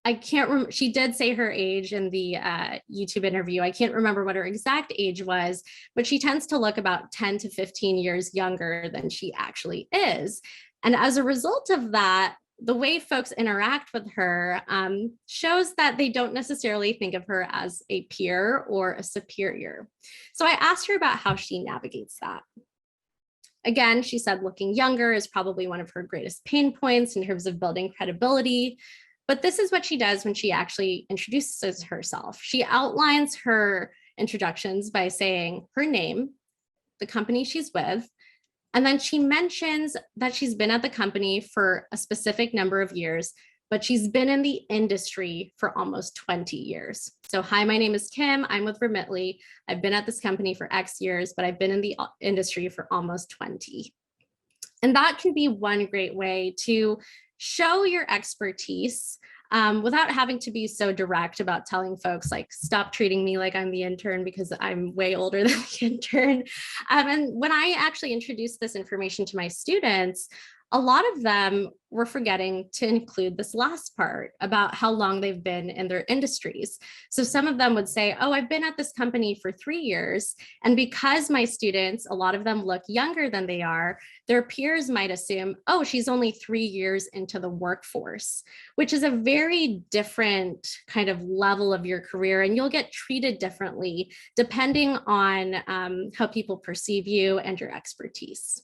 I can't remember, she did say her age in the YouTube interview. I can't remember what her exact age was, but she tends to look about 10 to 15 years younger than she actually is. And as a result of that, the way folks interact with her shows that they don't necessarily think of her as a peer or a superior. So I asked her about how she navigates that. Again, she said looking younger is probably one of her greatest pain points in terms of building credibility. But this is what she does when she actually introduces herself. She outlines her introductions by saying her name, the company she's with, and then she mentions that she's been at the company for a specific number of years, but she's been in the industry for almost 20 years. So, hi, my name is Kim. I'm with Remitly. I've been at this company for X years, but I've been in the industry for almost 20. And that can be one great way to show your expertise without having to be so direct about telling folks like, stop treating me like I'm the intern because I'm way older than the intern. And when I actually introduced this information to my students, a lot of them were forgetting to include this last part about how long they've been in their industries. So some of them would say, oh, I've been at this company for 3 years. And because my students, a lot of them look younger than they are, their peers might assume, oh, she's only 3 years into the workforce, which is a very different kind of level of your career. And you'll get treated differently depending on how people perceive you and your expertise.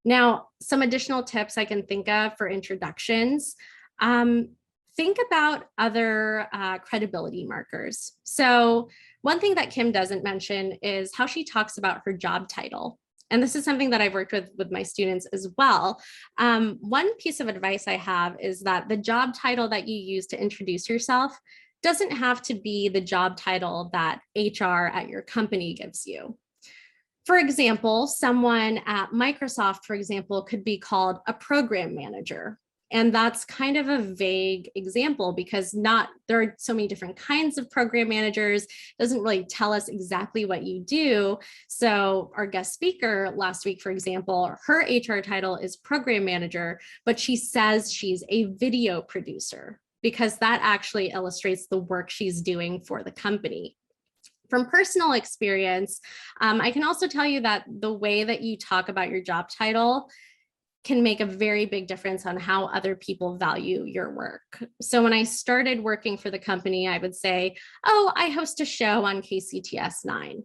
Now, some additional tips I can think of for introductions. Think about other credibility markers. So one thing that Kim doesn't mention is how she talks about her job title. And this is something that I've worked with my students as well. One piece of advice I have is that the job title that you use to introduce yourself doesn't have to be the job title that HR at your company gives you. For example, someone at Microsoft, for example, could be called a program manager. And that's kind of a vague example because there are so many different kinds of program managers. It doesn't really tell us exactly what you do. So our guest speaker last week, for example, her HR title is program manager, but she says she's a video producer because that actually illustrates the work she's doing for the company. From personal experience, I can also tell you that the way that you talk about your job title can make a very big difference on how other people value your work. So when I started working for the company, I would say, oh, I host a show on KCTS 9.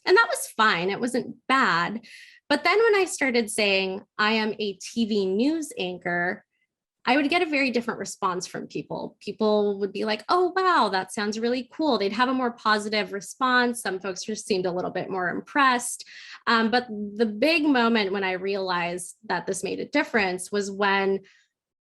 And that was fine. It wasn't bad. But then when I started saying I am a TV news anchor, I would get a very different response from people. People would be like, oh, wow, that sounds really cool. They'd have a more positive response. Some folks just seemed a little bit more impressed. But the big moment when I realized that this made a difference was when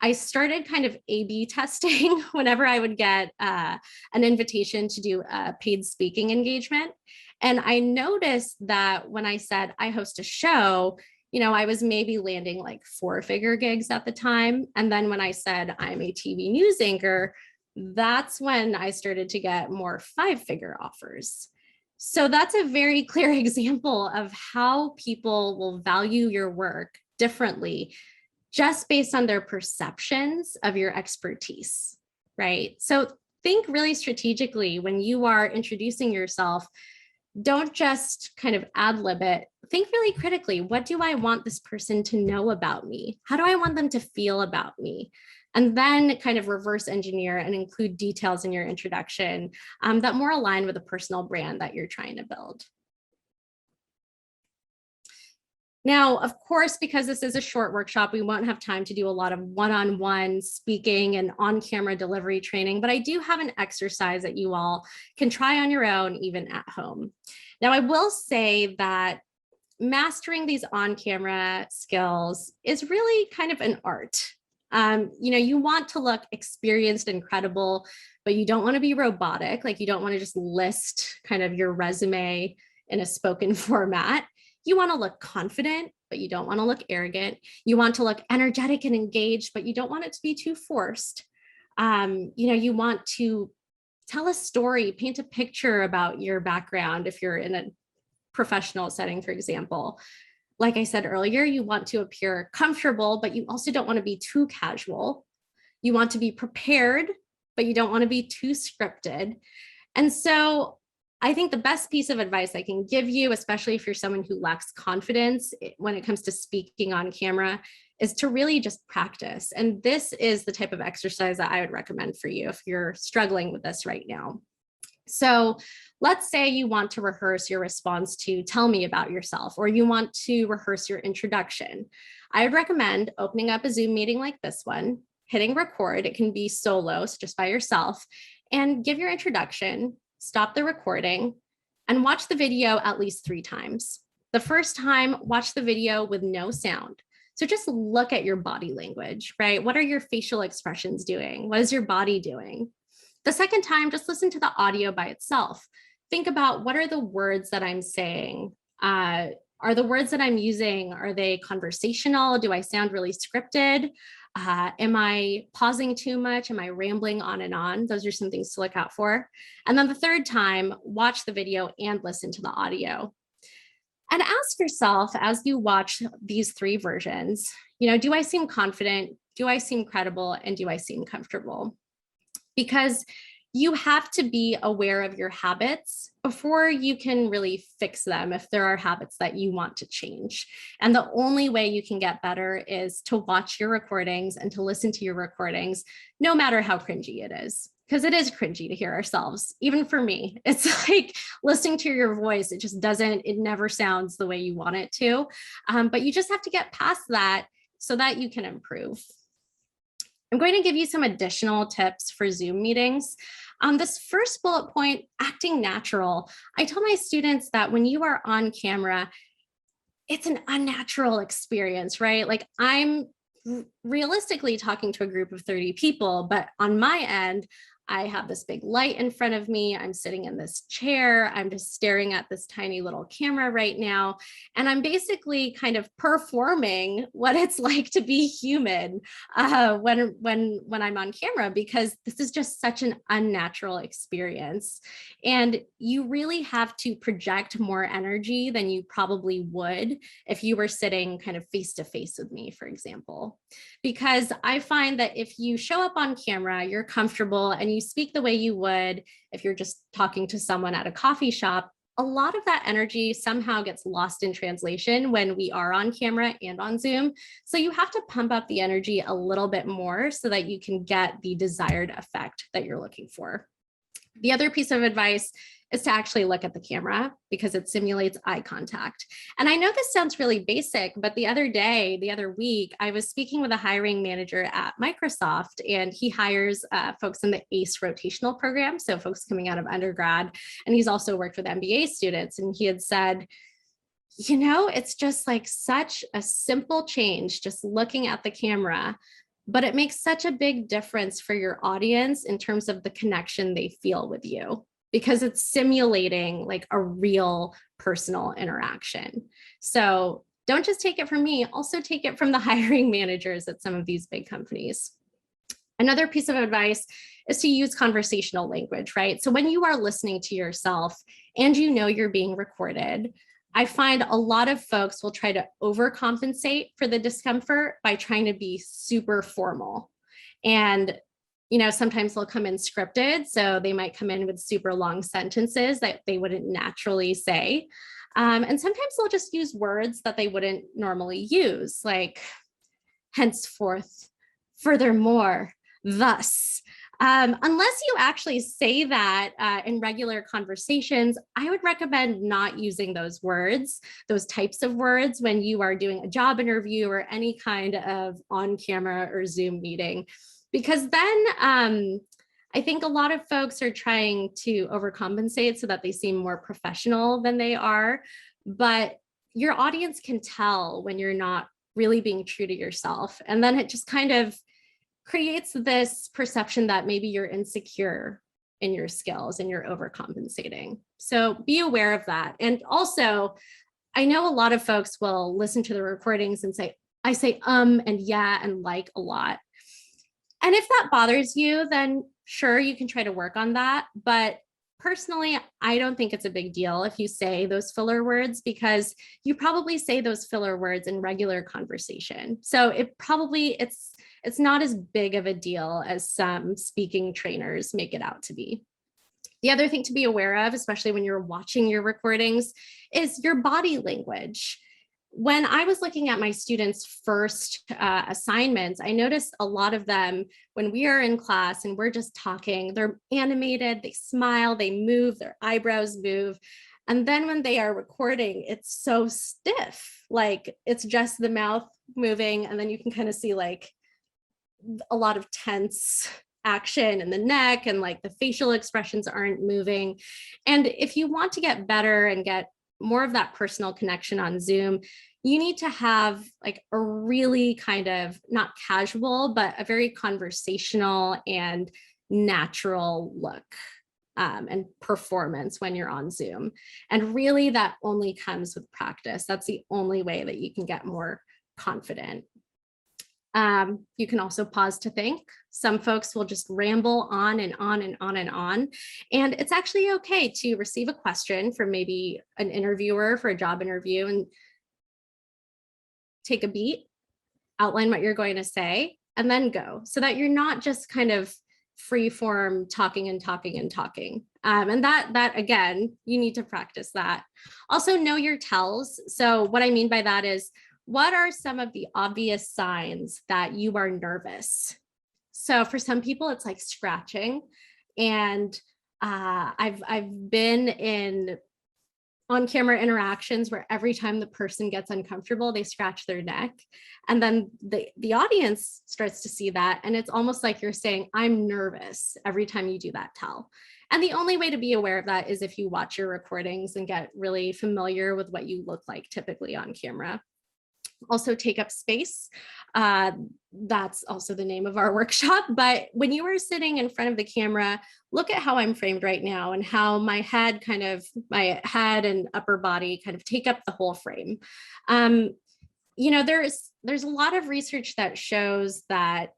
I started kind of A/B testing whenever I would get an invitation to do a paid speaking engagement. And I noticed that when I said I host a show, I was maybe landing like 4-figure gigs at the time. And then when I said I'm a TV news anchor, that's when I started to get more 5-figure offers. So that's a very clear example of how people will value your work differently just based on their perceptions of your expertise, right? So think really strategically when you are introducing yourself. Don't just kind of ad lib it. Think really critically. What do I want this person to know about me? How do I want them to feel about me? And then kind of reverse engineer and include details in your introduction that more align with the personal brand that you're trying to build. Now, of course, because this is a short workshop, we won't have time to do a lot of one-on-one speaking and on-camera delivery training, but I do have an exercise that you all can try on your own, even at home. Now, I will say that mastering these on-camera skills is really kind of an art. You want to look experienced and credible, but you don't want to be robotic. Like you don't want to just list kind of your resume in a spoken format. You want to look confident, but you don't want to look arrogant. You want to look energetic and engaged, but you don't want it to be too forced. You want to tell a story, paint a picture about your background if you're in a professional setting, for example. Like I said earlier, you want to appear comfortable, but you also don't want to be too casual. You want to be prepared, but you don't want to be too scripted. And so I think the best piece of advice I can give you, especially if you're someone who lacks confidence when it comes to speaking on camera, is to really just practice. And this is the type of exercise that I would recommend for you if you're struggling with this right now. So let's say you want to rehearse your response to tell me about yourself, or you want to rehearse your introduction. I would recommend opening up a Zoom meeting like this one, hitting record. It can be solo, so just by yourself, and give your introduction. Stop the recording and watch the video at least 3 times. The first time, watch the video with no sound. So just look at your body language, right? What are your facial expressions doing? What is your body doing? The second time, just listen to the audio by itself. Think about what are the words that I'm saying? Are the words that I'm using, are they conversational? Do I sound really scripted? Am I pausing too much? Am I rambling on and on? Those are some things to look out for. And then the third time, watch the video and listen to the audio. And ask yourself as you watch these 3 versions, do I seem confident? Do I seem credible? And do I seem comfortable? Because you have to be aware of your habits before you can really fix them if there are habits that you want to change. And the only way you can get better is to watch your recordings and to listen to your recordings, no matter how cringy it is. Because it is cringy to hear ourselves. Even for me, it's like listening to your voice. It never sounds the way you want it to. But you just have to get past that so that you can improve. I'm going to give you some additional tips for Zoom meetings. This first bullet point, acting natural. I tell my students that when you are on camera, it's an unnatural experience, right? Like I'm realistically talking to a group of 30 people, but on my end, I have this big light in front of me. I'm sitting in this chair. I'm just staring at this tiny little camera right now. And I'm basically kind of performing what it's like to be human when I'm on camera, because this is just such an unnatural experience. And you really have to project more energy than you probably would if you were sitting kind of face to face with me, for example. Because I find that if you show up on camera, you're comfortable and you speak the way you would if you're just talking to someone at a coffee shop, a lot of that energy somehow gets lost in translation when we are on camera and on Zoom. So you have to pump up the energy a little bit more so that you can get the desired effect that you're looking for. The other piece of advice is to actually look at the camera, because it simulates eye contact. And I know this sounds really basic, but the other week, I was speaking with a hiring manager at Microsoft, and he hires folks in the ACE rotational program, so folks coming out of undergrad, and he's also worked with MBA students. And he had said, you know, it's just like such a simple change, just looking at the camera, but it makes such a big difference for your audience in terms of the connection they feel with you, because it's simulating like a real personal interaction. So don't just take it from me, also take it from the hiring managers at some of these big companies. Another piece of advice is to use conversational language, right? So when you are listening to yourself and you know you're being recorded, I find a lot of folks will try to overcompensate for the discomfort by trying to be super formal. And sometimes they'll come in scripted. So they might come in with super long sentences that they wouldn't naturally say. And sometimes they'll just use words that they wouldn't normally use, like henceforth, furthermore, thus. Unless you actually say that in regular conversations, I would recommend not using those words, those types of words, when you are doing a job interview or any kind of on-camera or Zoom meeting. Because then I think a lot of folks are trying to overcompensate so that they seem more professional than they are. But your audience can tell when you're not really being true to yourself. And then it just kind of creates this perception that maybe you're insecure in your skills and you're overcompensating. So be aware of that. And also, I know a lot of folks will listen to the recordings and say, I say and yeah and like a lot. And if that bothers you, then sure, you can try to work on that. But personally, I don't think it's a big deal if you say those filler words, because you probably say those filler words in regular conversation. So it's not as big of a deal as some speaking trainers make it out to be. The other thing to be aware of, especially when you're watching your recordings, is your body language. When I was looking at my students' first assignments, I noticed a lot of them, when we are in class and we're just talking, they're animated, they smile, they move, their eyebrows move. And then when they are recording, it's so stiff, like it's just the mouth moving. And then you can kind of see like a lot of tense action in the neck, and like the facial expressions aren't moving. And if you want to get better and get more of that personal connection on Zoom, you need to have like a really kind of not casual, but a very conversational and natural look and performance when you're on Zoom. And really that only comes with practice. That's the only way that you can get more confident. You can also pause to think. Some folks will just ramble on and on and on and on. And it's actually okay to receive a question from maybe an interviewer for a job interview and take a beat, outline what you're going to say, and then go, so that you're not just kind of free form talking and talking and talking. And that again, you need to practice that. Also know your tells. So what I mean by that is, what are some of the obvious signs that you are nervous? So for some people, it's like scratching. And I've been in on-camera interactions where every time the person gets uncomfortable, they scratch their neck. And then the audience starts to see that. And it's almost like you're saying, I'm nervous every time you do that tell. And the only way to be aware of that is if you watch your recordings and get really familiar with what you look like typically on camera. also take up space. That's also the name of our workshop. But when you are sitting in front of the camera, look at how I'm framed right now and how my head and upper body kind of take up the whole frame. There's a lot of research that shows that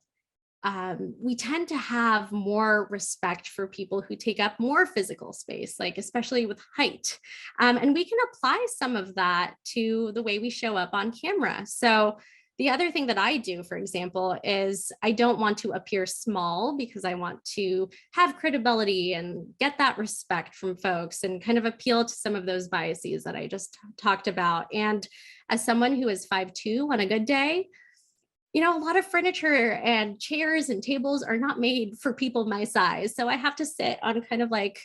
we tend to have more respect for people who take up more physical space, like especially with height. And we can apply some of that to the way we show up on camera. So the other thing that I do, for example, is I don't want to appear small because I want to have credibility and get that respect from folks and kind of appeal to some of those biases that I just talked about. And as someone who is 5'2" on a good day, a lot of furniture and chairs and tables are not made for people my size. So I have to sit on kind of like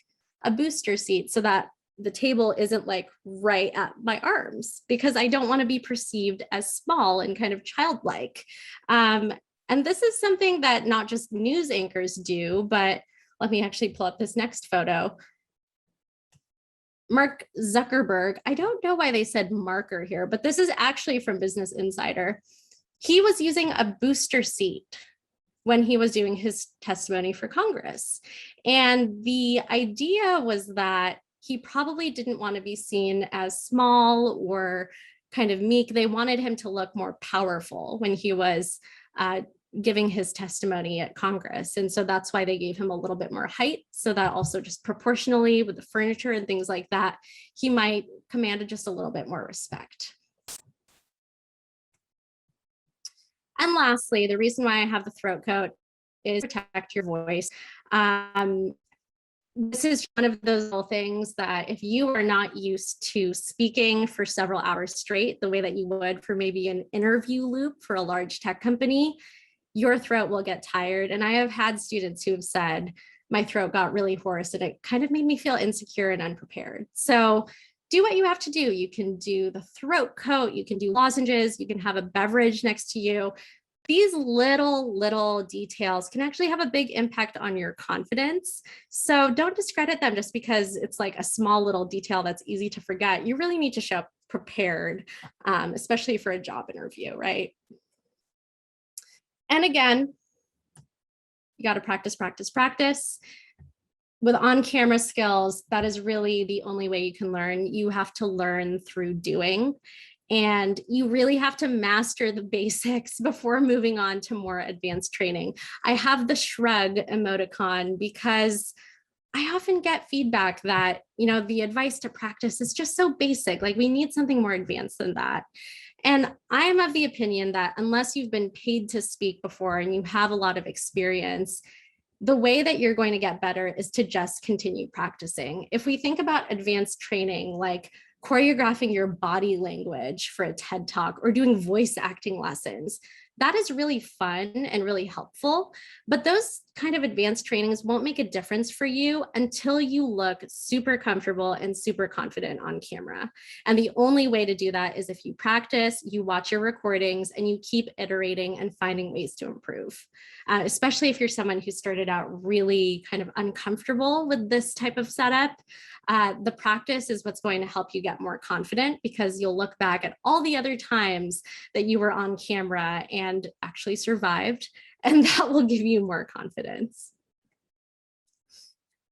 a booster seat so that the table isn't like right at my arms, because I don't want to be perceived as small and kind of childlike. And this is something that not just news anchors do, but let me actually pull up this next photo. Mark Zuckerberg, I don't know why they said marker here, but this is actually from Business Insider. He was using a booster seat when he was doing his testimony for Congress. And the idea was that he probably didn't want to be seen as small or kind of meek. They wanted him to look more powerful when he was giving his testimony at Congress. And so that's why they gave him a little bit more height, so that also just proportionally with the furniture and things like that, he might command just a little bit more respect. And lastly, the reason why I have the throat coat is to protect your voice. This is one of those little things that if you are not used to speaking for several hours straight, the way that you would for maybe an interview loop for a large tech company, your throat will get tired. And I have had students who have said, my throat got really hoarse and it kind of made me feel insecure and unprepared. So do what you have to do. You can do the throat coat, you can do lozenges, you can have a beverage next to you. These little details can actually have a big impact on your confidence. So don't discredit them just because it's like a small little detail that's easy to forget. You really need to show up prepared, especially for a job interview, right? And again, you got to practice, practice, practice. With on-camera skills, that is really the only way you can learn. You have to learn through doing. And you really have to master the basics before moving on to more advanced training. I have the shrug emoticon because I often get feedback that, the advice to practice is just so basic. Like we need something more advanced than that. And I am of the opinion that unless you've been paid to speak before and you have a lot of experience, the way that you're going to get better is to just continue practicing. If we think about advanced training, like choreographing your body language for a TED Talk or doing voice acting lessons, that is really fun and really helpful. But those kind of advanced trainings won't make a difference for you until you look super comfortable and super confident on camera. And the only way to do that is if you practice, you watch your recordings, and you keep iterating and finding ways to improve. Especially if you're someone who started out really kind of uncomfortable with this type of setup. The practice is what's going to help you get more confident, because you'll look back at all the other times that you were on camera and actually survived, and that will give you more confidence.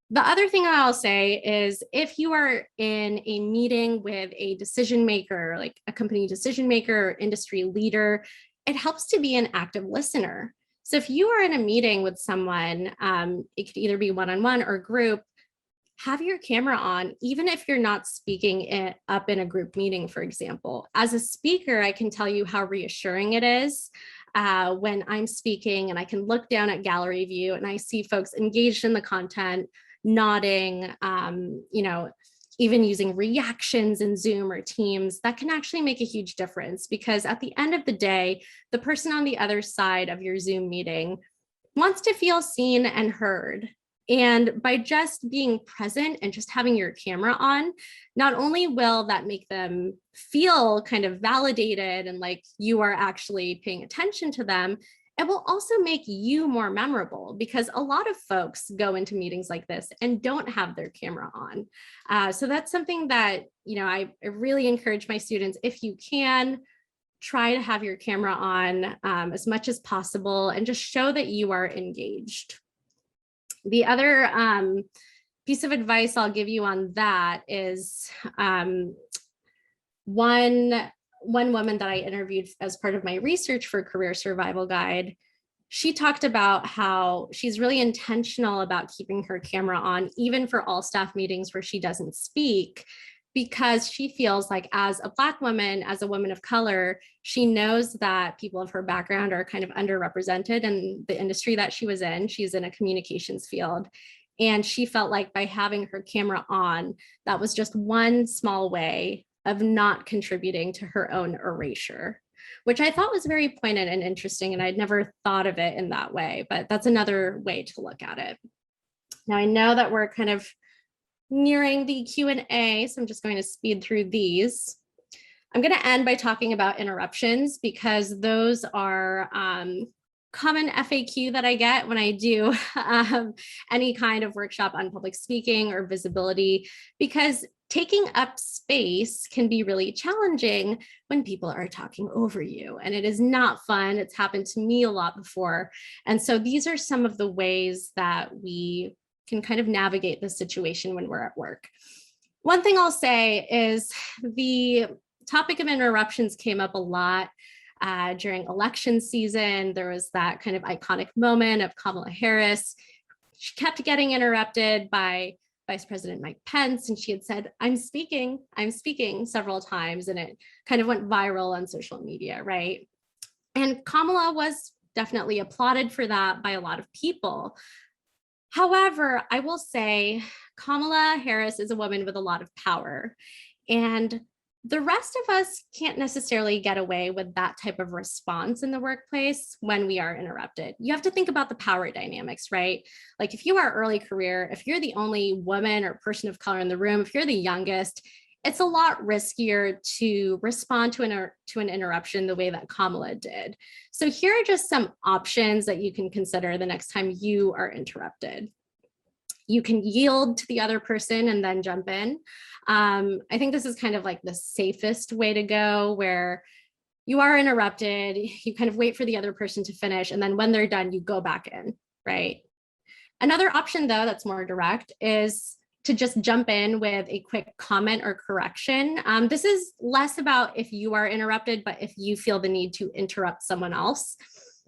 The other thing I'll say is if you are in a meeting with a decision maker, like a company decision maker or industry leader, it helps to be an active listener. So if you are in a meeting with someone, it could either be one-on-one or group, have your camera on, even if you're not speaking up in a group meeting, for example. As a speaker, I can tell you how reassuring it is when I'm speaking and I can look down at gallery view and I see folks engaged in the content, nodding, even using reactions in Zoom or Teams. That can actually make a huge difference, because at the end of the day, the person on the other side of your Zoom meeting wants to feel seen and heard. And by just being present and just having your camera on, not only will that make them feel kind of validated and like you are actually paying attention to them, it will also make you more memorable, because a lot of folks go into meetings like this and don't have their camera on. So that's something that, I really encourage my students, if you can, try to have your camera on as much as possible and just show that you are engaged. The other piece of advice I'll give you on that is one woman that I interviewed as part of my research for Career Survival Guide, she talked about how she's really intentional about keeping her camera on, even for all staff meetings where she doesn't speak, because she feels like as a Black woman, as a woman of color, she knows that people of her background are kind of underrepresented in the industry that she was in. She's in a communications field. And she felt like by having her camera on, that was just one small way of not contributing to her own erasure, which I thought was very poignant and interesting. And I'd never thought of it in that way, but that's another way to look at it. Now, I know that we're kind of nearing the Q&A, so I'm just going to speed through these. I'm going to end by talking about interruptions because those are common FAQ that I get when I do any kind of workshop on public speaking or visibility, because taking up space can be really challenging when people are talking over you, and it is not fun. It's happened to me a lot before. And so these are some of the ways that we can kind of navigate the situation when we're at work. One thing I'll say is the topic of interruptions came up a lot during election season. There was that kind of iconic moment of Kamala Harris. She kept getting interrupted by Vice President Mike Pence, and she had said, I'm speaking several times, and it kind of went viral on social media, right? And Kamala was definitely applauded for that by a lot of people. However, I will say Kamala Harris is a woman with a lot of power, and the rest of us can't necessarily get away with that type of response in the workplace when we are interrupted. You have to think about the power dynamics, right? Like if you are early career, if you're the only woman or person of color in the room, if you're the youngest, it's a lot riskier to respond to an interruption the way that Kamala did. So here are just some options that you can consider the next time you are interrupted. You can yield to the other person and then jump in. I think this is kind of like the safest way to go, where you are interrupted, you kind of wait for the other person to finish, and then when they're done, you go back in, right? Another option, though, that's more direct is to just jump in with a quick comment or correction. This is less about if you are interrupted, but if you feel the need to interrupt someone else.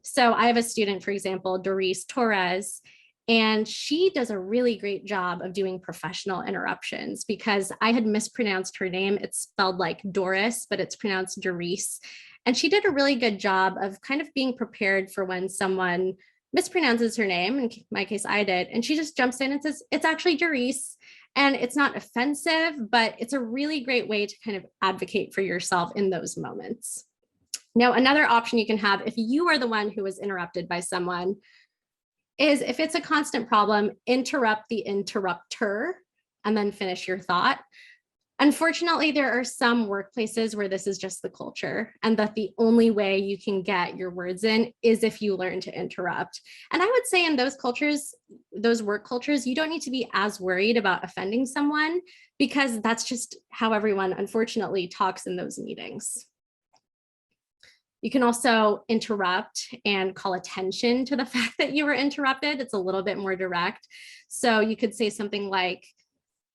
So I have a student, for example, Doris Torres, and she does a really great job of doing professional interruptions because I had mispronounced her name. It's spelled like Doris, but it's pronounced Doris. And she did a really good job of kind of being prepared for when someone mispronounces her name. In my case, I did. And she just jumps in and says, it's actually Doris. And it's not offensive, but it's a really great way to kind of advocate for yourself in those moments. Now, another option you can have if you are the one who was interrupted by someone is, if it's a constant problem, interrupt the interrupter and then finish your thought. Unfortunately, there are some workplaces where this is just the culture, and that the only way you can get your words in is if you learn to interrupt. And I would say in those cultures, those work cultures, you don't need to be as worried about offending someone, because that's just how everyone unfortunately talks in those meetings. You can also interrupt and call attention to the fact that you were interrupted. It's a little bit more direct. So you could say something like,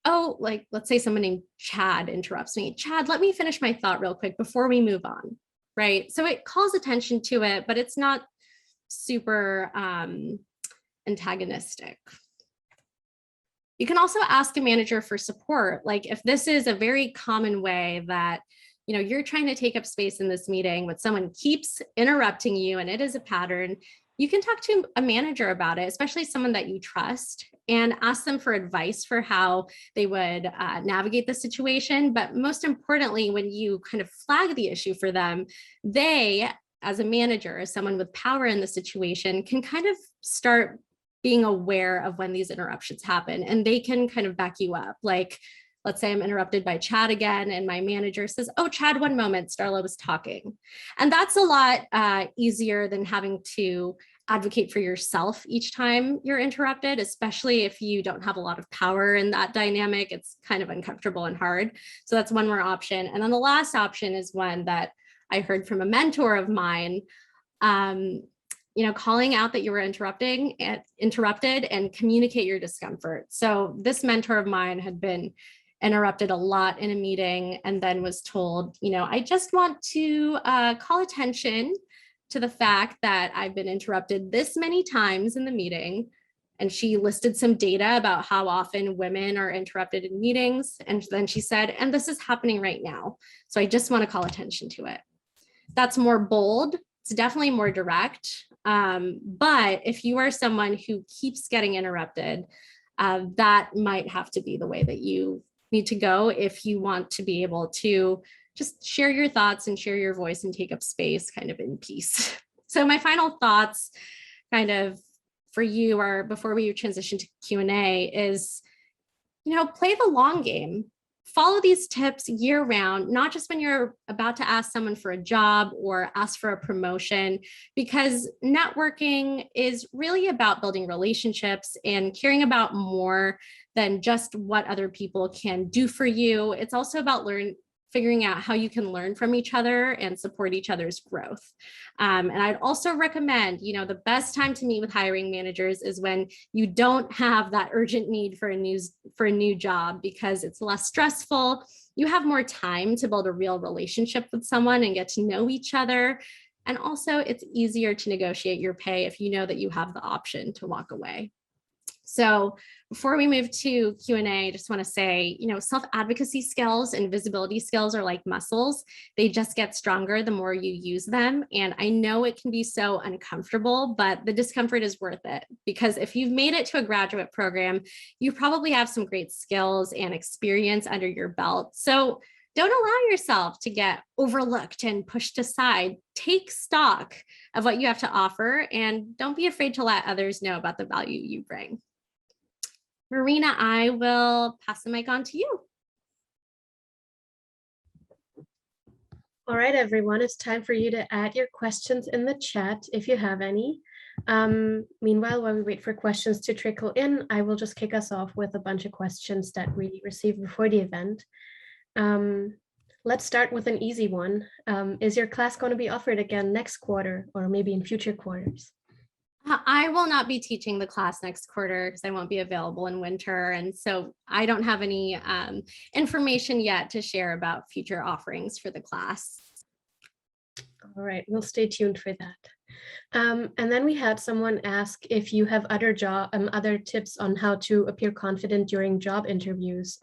oh, like, let's say someone named Chad interrupts me. Chad, let me finish my thought real quick before we move on, right? So it calls attention to it, but it's not super antagonistic. You can also ask a manager for support. Like if this is a very common way that you're trying to take up space in this meeting, but someone keeps interrupting you and it is a pattern, you can talk to a manager about it, especially someone that you trust, and ask them for advice for how they would navigate the situation. But most importantly, when you kind of flag the issue for them, they, as a manager, as someone with power in the situation, can kind of start being aware of when these interruptions happen, and they can kind of back you up. Like, let's say I'm interrupted by Chad again, and my manager says, oh, Chad, one moment, Starla was talking. And that's a lot easier than having to advocate for yourself each time you're interrupted, especially if you don't have a lot of power in that dynamic. It's kind of uncomfortable and hard. So that's one more option. And then the last option is one that I heard from a mentor of mine, calling out that you were interrupted and communicate your discomfort. So this mentor of mine had been interrupted a lot in a meeting and then was told, I just want to call attention to the fact that I've been interrupted this many times in the meeting. And she listed some data about how often women are interrupted in meetings. And then she said, and this is happening right now. So I just want to call attention to it. That's more bold. It's definitely more direct. But if you are someone who keeps getting interrupted, that might have to be the way that you need to go if you want to be able to just share your thoughts and share your voice and take up space kind of in peace. So my final thoughts kind of for you, or before we transition to Q&A, is, play the long game. Follow these tips year round, not just when you're about to ask someone for a job or ask for a promotion, because networking is really about building relationships and caring about more than just what other people can do for you. It's also about figuring out how you can learn from each other and support each other's growth. And I'd also recommend, the best time to meet with hiring managers is when you don't have that urgent need for a new job, because it's less stressful. You have more time to build a real relationship with someone and get to know each other. And also it's easier to negotiate your pay if you know that you have the option to walk away. So before we move to Q&A, I just want to say, self-advocacy skills and visibility skills are like muscles. They just get stronger the more you use them. And I know it can be so uncomfortable, but the discomfort is worth it, because if you've made it to a graduate program, you probably have some great skills and experience under your belt. So don't allow yourself to get overlooked and pushed aside. Take stock of what you have to offer, and don't be afraid to let others know about the value you bring. Marina, I will pass the mic on to you. All right, everyone, it's time for you to add your questions in the chat if you have any. Meanwhile, while we wait for questions to trickle in, I will just kick us off with a bunch of questions that we received before the event. Let's start with an easy one. Is your class going to be offered again next quarter or maybe in future quarters? I will not be teaching the class next quarter because I won't be available in winter. And so I don't have any information yet to share about future offerings for the class. All right, we'll stay tuned for that. And then we had someone ask if you have other tips on how to appear confident during job interviews.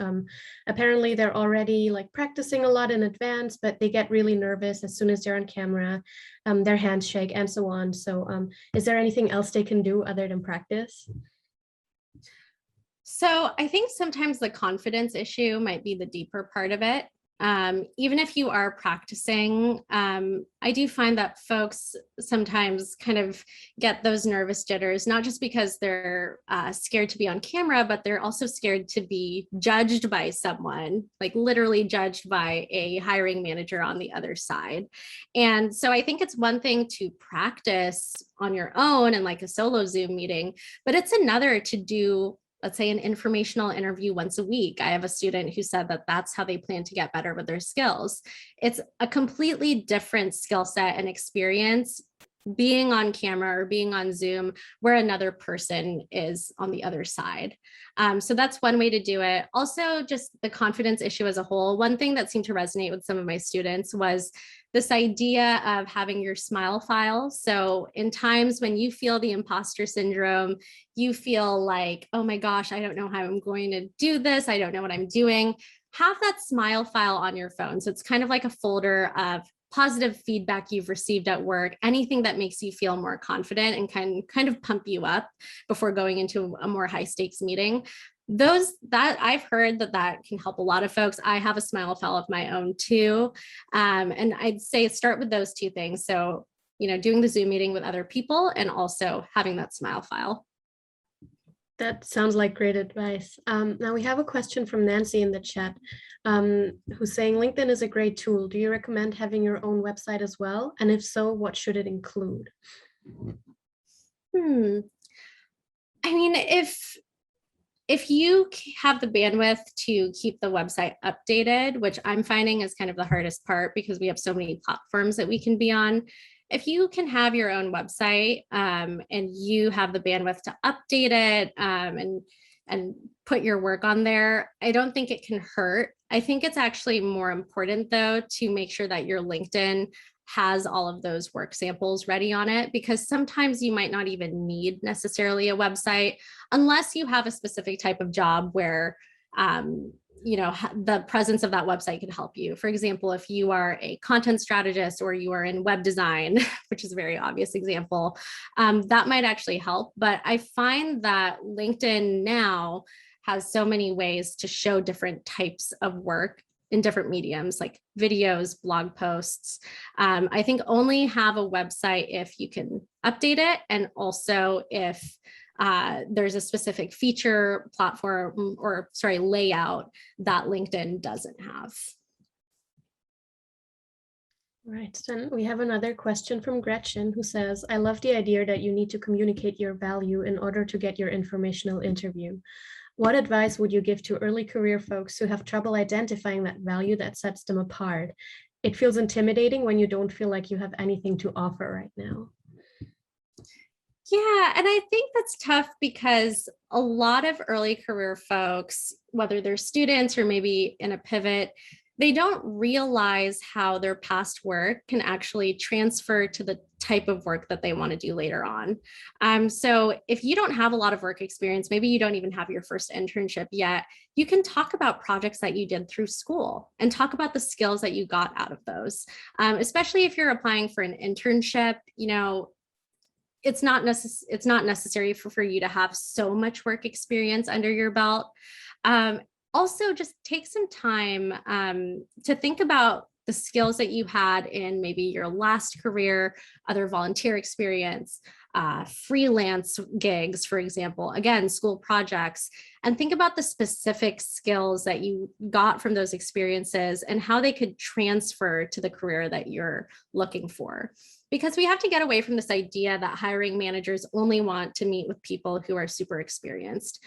Apparently they're already practicing a lot in advance, but they get really nervous as soon as they're on camera, their hands shake and so on. So is there anything else they can do other than practice? So I think sometimes the confidence issue might be the deeper part of it. Even if you are practicing, I do find that folks sometimes kind of get those nervous jitters, not just because they're scared to be on camera, but they're also scared to be judged by someone, literally judged by a hiring manager on the other side. And so I think it's one thing to practice on your own and a solo Zoom meeting, but it's another to do, let's say, an informational interview once a week. I have a student who said that that's how they plan to get better with their skills. It's a completely different skill set and experience being on camera or being on Zoom where another person is on the other side. So that's one way to do it. Also, just the confidence issue as a whole. One thing that seemed to resonate with some of my students was this idea of having your smile file. So in times when you feel the imposter syndrome, you feel like, oh my gosh, I don't know how I'm going to do this. I don't know what I'm doing. Have that smile file on your phone. So it's kind of like a folder of positive feedback you've received at work, anything that makes you feel more confident and can kind of pump you up before going into a more high stakes meeting. That I've heard that can help a lot of folks. I have a smile file of my own too. And I'd say start with those two things. So, doing the Zoom meeting with other people and also having that smile file. That sounds like great advice. Now we have a question from Nancy in the chat, who's saying LinkedIn is a great tool. Do you recommend having your own website as well? And if so, what should it include? I mean, if you have the bandwidth to keep the website updated, which I'm finding is kind of the hardest part because we have so many platforms that we can be on, if you can have your own website and you have the bandwidth to update it and put your work on there, I don't think it can hurt. I think it's actually more important, though, to make sure that your LinkedIn has all of those work samples ready on it, because sometimes you might not even need necessarily a website unless you have a specific type of job where the presence of that website can help you. For example, if you are a content strategist or you are in web design, which is a very obvious example, that might actually help. But I find that LinkedIn now has so many ways to show different types of work in different mediums like videos, blog posts. I think only have a website if you can update it, and also if there's a specific feature, platform, or layout that LinkedIn doesn't have. Right, then we have another question from Gretchen, who says, I love the idea that you need to communicate your value in order to get your informational interview. What advice would you give to early career folks who have trouble identifying that value that sets them apart? It feels intimidating when you don't feel like you have anything to offer right now. Yeah, and I think that's tough because a lot of early career folks, whether they're students or maybe in a pivot, they don't realize how their past work can actually transfer to the type of work that they want to do later on. So if you don't have a lot of work experience, maybe you don't even have your first internship yet, you can talk about projects that you did through school and talk about the skills that you got out of those. Especially if you're applying for an internship, it's not necessary for you to have so much work experience under your belt. Also, just take some time to think about the skills that you had in maybe your last career, other volunteer experience, freelance gigs, for example, again, school projects, and think about the specific skills that you got from those experiences and how they could transfer to the career that you're looking for. Because we have to get away from this idea that hiring managers only want to meet with people who are super experienced.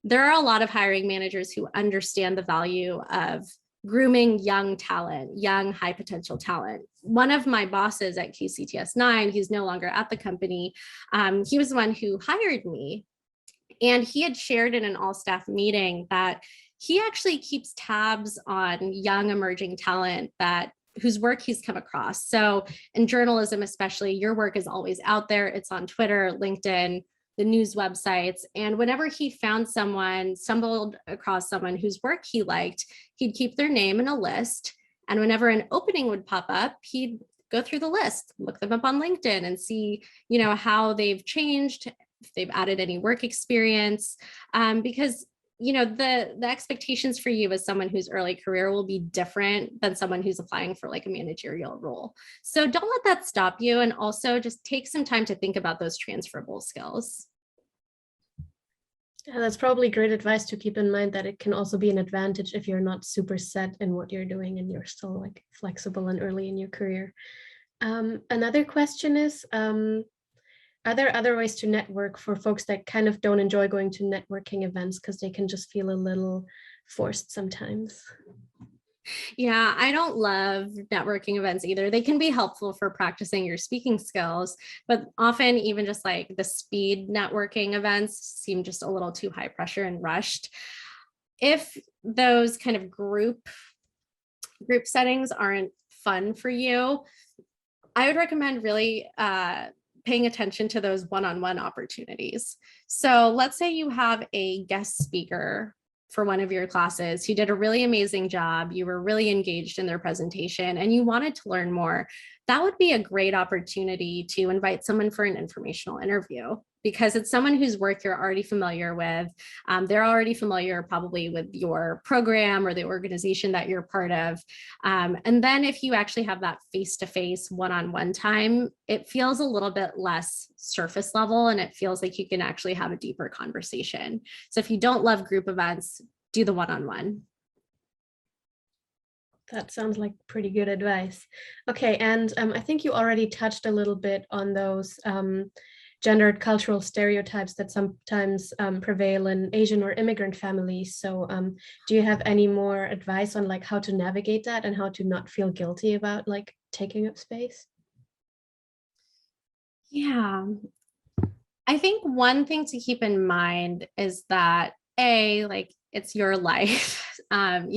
There are a lot of hiring managers who understand the value of grooming young talent, young high potential talent. One of my bosses at KCTS9, he's no longer at the company, he was the one who hired me. And he had shared in an all staff meeting that he actually keeps tabs on young emerging talent whose work he's come across. So in journalism, especially, your work is always out there. It's on Twitter, LinkedIn, the news websites. And whenever he stumbled across someone whose work he liked, he'd keep their name in a list. And whenever an opening would pop up, he'd go through the list, look them up on LinkedIn and see, how they've changed, if they've added any work experience, because the expectations for you as someone whose early career will be different than someone who's applying for like a managerial role. So don't let that stop you. And also just take some time to think about those transferable skills. Yeah, that's probably great advice to keep in mind, that it can also be an advantage if you're not super set in what you're doing and you're still like flexible and early in your career. Another question is, are there other ways to network for folks that kind of don't enjoy going to networking events because they can just feel a little forced sometimes? Yeah, I don't love networking events either. They can be helpful for practicing your speaking skills, but often even just like the speed networking events seem just a little too high pressure and rushed. If those kind of group settings aren't fun for you, I would recommend really paying attention to those one-on-one opportunities. So let's say you have a guest speaker for one of your classes who did a really amazing job, you were really engaged in their presentation, and you wanted to learn more. That would be a great opportunity to invite someone for an informational interview, because it's someone whose work you're already familiar with. They're already familiar probably with your program or the organization that you're part of. And then if you actually have that face-to-face one-on-one time, it feels a little bit less surface level and it feels like you can actually have a deeper conversation. So if you don't love group events, do the one-on-one. That sounds like pretty good advice. Okay, and I think you already touched a little bit on those gendered cultural stereotypes that sometimes prevail in Asian or immigrant families. So do you have any more advice on like how to navigate that and how to not feel guilty about like taking up space? Yeah, I think one thing to keep in mind is that like it's your life. And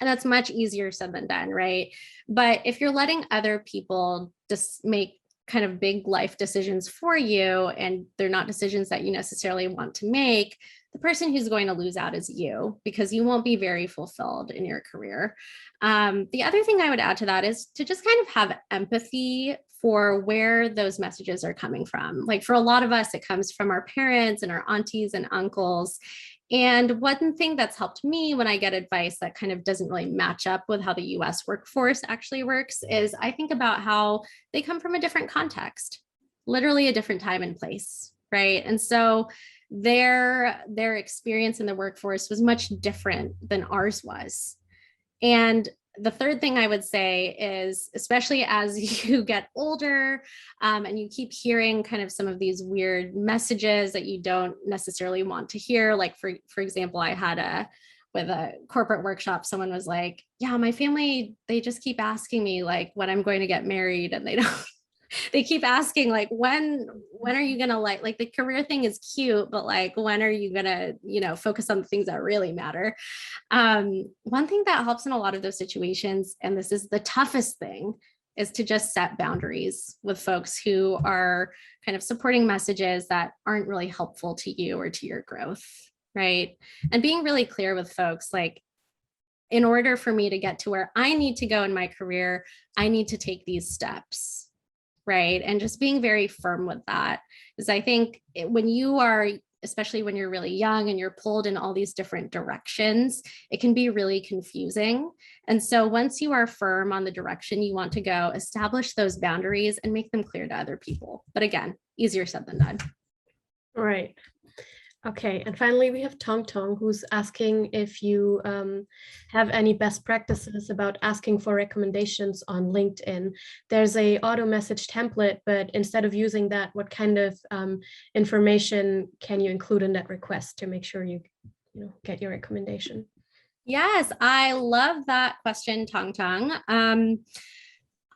that's much easier said than done, right? But if you're letting other people just make kind of big life decisions for you, and they're not decisions that you necessarily want to make, the person who's going to lose out is you, because you won't be very fulfilled in your career. The other thing I would add to that is to just kind of have empathy for where those messages are coming from. Like for a lot of us, it comes from our parents and our aunties and uncles. And one thing that's helped me when I get advice that kind of doesn't really match up with how the US workforce actually works is I think about how they come from a different context, literally a different time and place, right? And so their experience in the workforce was much different than ours was. And the third thing I would say is, especially as you get older and you keep hearing kind of some of these weird messages that you don't necessarily want to hear. Like, for example, I had with a corporate workshop, someone was like, yeah, my family, they just keep asking me like when I'm going to get married, and they don't they keep asking like when are you gonna like the career thing is cute, but like when are you gonna focus on the things that really matter. One thing that helps in a lot of those situations, and this is the toughest thing, is to just set boundaries with folks who are kind of supporting messages that aren't really helpful to you or to your growth, right? And being really clear with folks, like, in order for me to get to where I need to go in my career, I need to take these steps, right? And just being very firm with that, is I think when you are, especially when you're really young and you're pulled in all these different directions, it can be really confusing. And so once you are firm on the direction you want to go, establish those boundaries and make them clear to other people. But again, easier said than done. Right. Okay, and finally we have Tong Tong, who's asking if you have any best practices about asking for recommendations on LinkedIn. There's a auto message template, but instead of using that, what kind of information can you include in that request to make sure you get your recommendation? Yes, I love that question, Tong Tong.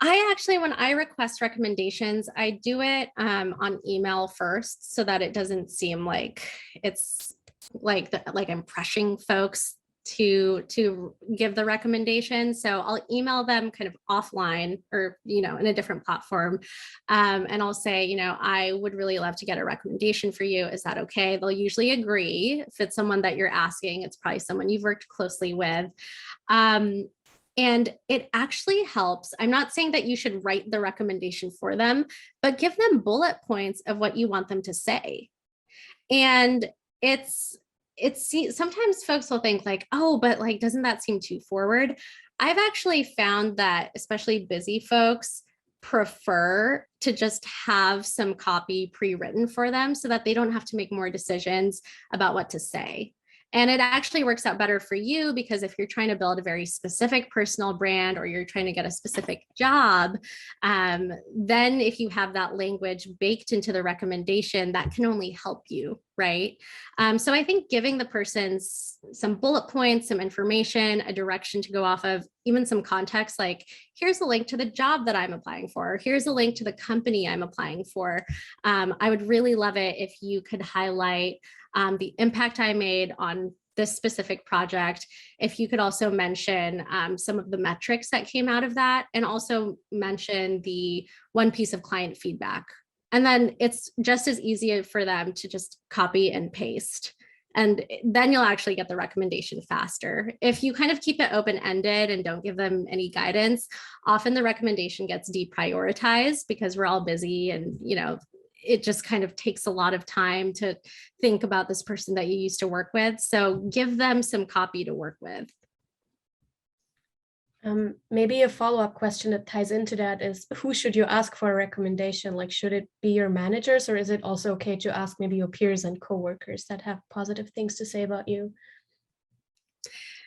I actually, when I request recommendations, I do it on email first, so that it doesn't seem like it's like I'm pressuring folks to give the recommendation. So I'll email them kind of offline, or in a different platform, and I'll say, I would really love to get a recommendation for you. Is that okay? They'll usually agree. If it's someone that you're asking, it's probably someone you've worked closely with. And it actually helps. I'm not saying that you should write the recommendation for them, but give them bullet points of what you want them to say. And it's sometimes folks will think like, oh, but like, doesn't that seem too forward? I've actually found that especially busy folks prefer to just have some copy pre-written for them so that they don't have to make more decisions about what to say. And it actually works out better for you, because if you're trying to build a very specific personal brand, or you're trying to get a specific job, then if you have that language baked into the recommendation, that can only help you, right? So I think giving the person some bullet points, some information, a direction to go off of, even some context, like here's a link to the job that I'm applying for, here's a link to the company I'm applying for. I would really love it if you could highlight the impact I made on this specific project. If you could also mention some of the metrics that came out of that, and also mention the one piece of client feedback. And then it's just as easy for them to just copy and paste. And then you'll actually get the recommendation faster. If you kind of keep it open-ended and don't give them any guidance, often the recommendation gets deprioritized because we're all busy, and it just kind of takes a lot of time to think about this person that you used to work with. So give them some copy to work with. Maybe a follow-up question that ties into that is, who should you ask for a recommendation? Like, should it be your managers, or is it also okay to ask maybe your peers and coworkers that have positive things to say about you?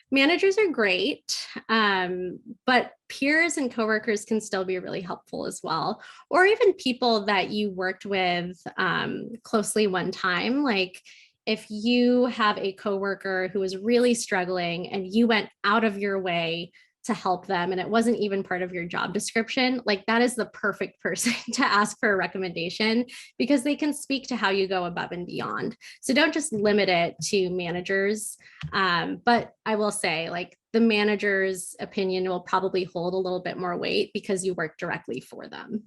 Managers are great, but peers and coworkers can still be really helpful as well. Or even people that you worked with closely one time. Like if you have a coworker who is really struggling and you went out of your way to help them and it wasn't even part of your job description, like that is the perfect person to ask for a recommendation because they can speak to how you go above and beyond. So don't just limit it to managers. But I will say, like, the manager's opinion will probably hold a little bit more weight because you work directly for them.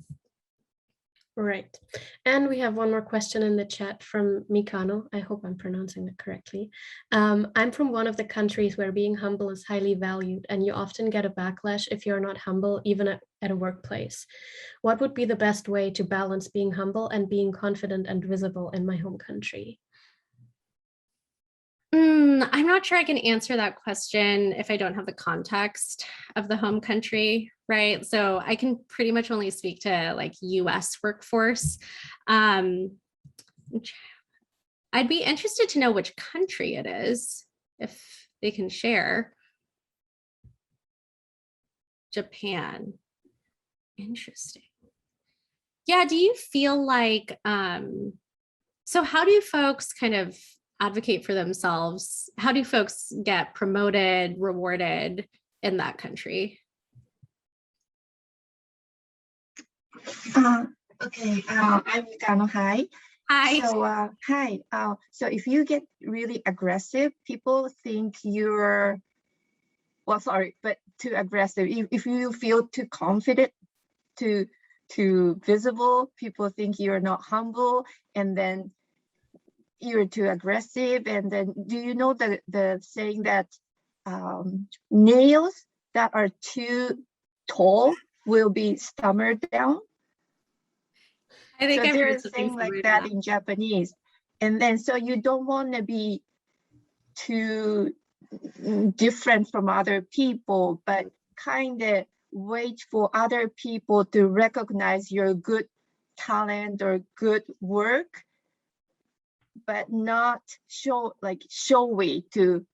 Right. And we have one more question in the chat from Mikano. I hope I'm pronouncing that correctly. I'm from one of the countries where being humble is highly valued, and you often get a backlash if you're not humble, even at a workplace. What would be the best way to balance being humble and being confident and visible in my home country? I'm not sure I can answer that question if I don't have the context of the home country, right? So I can pretty much only speak to like US workforce. I'd be interested to know which country it is, if they can share. Japan. Interesting. Yeah, do you feel like, so how do folks kind of advocate for themselves? How do folks get promoted, rewarded in that country? Okay, I'm Mikano. Hi. Hi. So, hi. So if you get really aggressive, people think you're, well, sorry, but too aggressive. If you feel too confident, too visible, people think you're not humble, and then you're too aggressive. And then, do you know the saying that nails that are too tall will be hammered down? I think So I've they're heard something saying like similar to that in Japanese. And then, so you don't want to be too different from other people, but kind of wait for other people to recognize your good talent or good work, but not showy to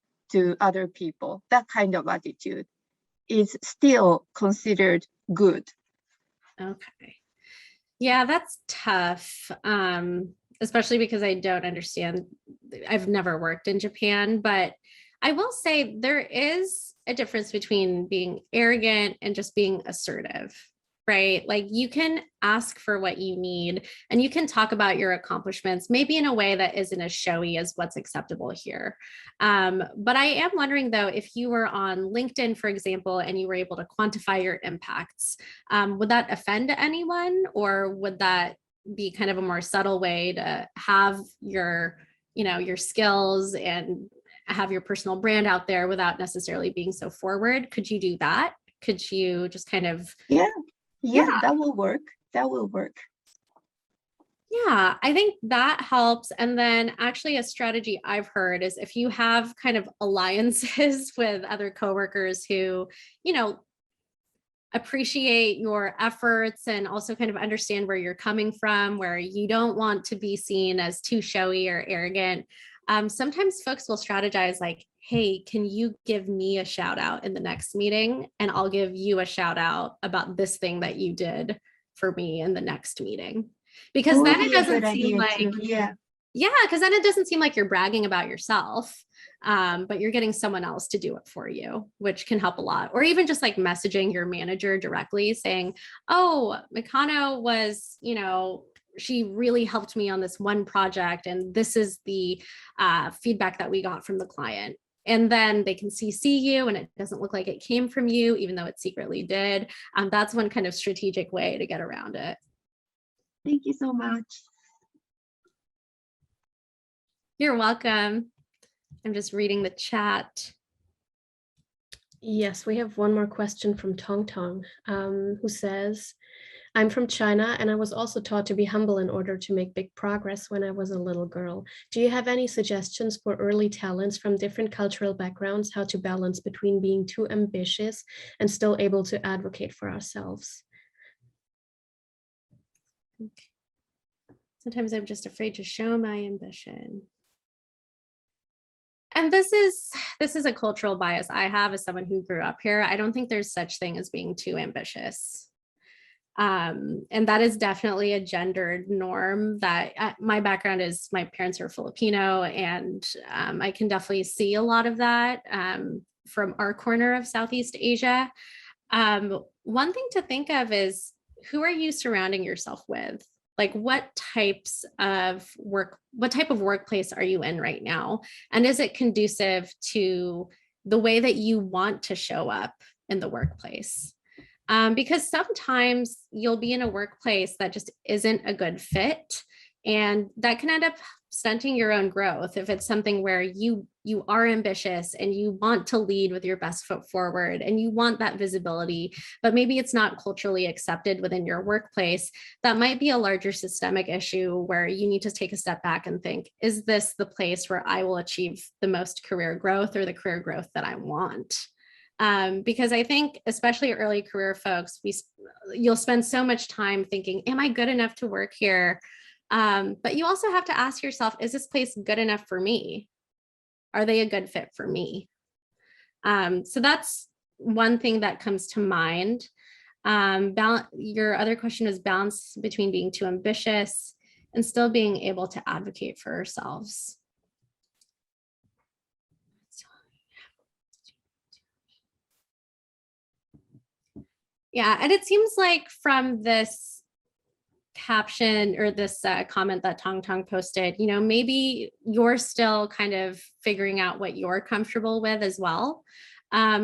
other people. That kind of attitude is still considered good. Okay. Yeah, that's tough. Especially because I don't understand. I've never worked in Japan, but I will say there is a difference between being arrogant and just being assertive, right? Like you can ask for what you need and you can talk about your accomplishments, maybe in a way that isn't as showy as what's acceptable here. But I am wondering though, if you were on LinkedIn, for example, and you were able to quantify your impacts, would that offend anyone, or would that be kind of a more subtle way to have your, your skills and have your personal brand out there without necessarily being so forward? Could you do that? Could you just kind of? Yeah, that will work. That will work. Yeah, I think that helps. And then actually a strategy I've heard is if you have kind of alliances with other coworkers who, appreciate your efforts and also kind of understand where you're coming from, where you don't want to be seen as too showy or arrogant. Sometimes folks will strategize like, hey, can you give me a shout out in the next meeting? And I'll give you a shout out about this thing that you did for me in the next meeting. Because then it doesn't seem like, because then it doesn't seem like you're bragging about yourself. But you're getting someone else to do it for you, which can help a lot. Or even just like messaging your manager directly saying, oh, Mikano was, she really helped me on this one project. And this is the feedback that we got from the client. And then they can CC you and it doesn't look like it came from you, even though it secretly did. That's one kind of strategic way to get around it. Thank you so much. You're welcome. I'm just reading the chat. Yes, we have one more question from Tong Tong, who says, I'm from China and I was also taught to be humble in order to make big progress when I was a little girl. Do you have any suggestions for early talents from different cultural backgrounds, how to balance between being too ambitious and still able to advocate for ourselves? Okay. Sometimes I'm just afraid to show my ambition. And this is a cultural bias I have as someone who grew up here. I don't think there's such thing as being too ambitious. And that is definitely a gendered norm that my background is, my parents are Filipino, and I can definitely see a lot of that from our corner of Southeast Asia. One thing to think of is, who are you surrounding yourself with? Like, what type of workplace are you in right now? And is it conducive to the way that you want to show up in the workplace? Because sometimes you'll be in a workplace that just isn't a good fit, and that can end up stunting your own growth. If it's something where you are ambitious and you want to lead with your best foot forward and you want that visibility, but maybe it's not culturally accepted within your workplace, that might be a larger systemic issue where you need to take a step back and think, is this the place where I will achieve the most career growth, or the career growth that I want? Because I think, especially early career folks, you'll spend so much time thinking, am I good enough to work here? But you also have to ask yourself, is this place good enough for me? Are they a good fit for me? So that's one thing that comes to mind. Your other question was balance between being too ambitious and still being able to advocate for ourselves. Yeah, and it seems like from this caption or this comment that Tong Tong posted, maybe you're still kind of figuring out what you're comfortable with as well.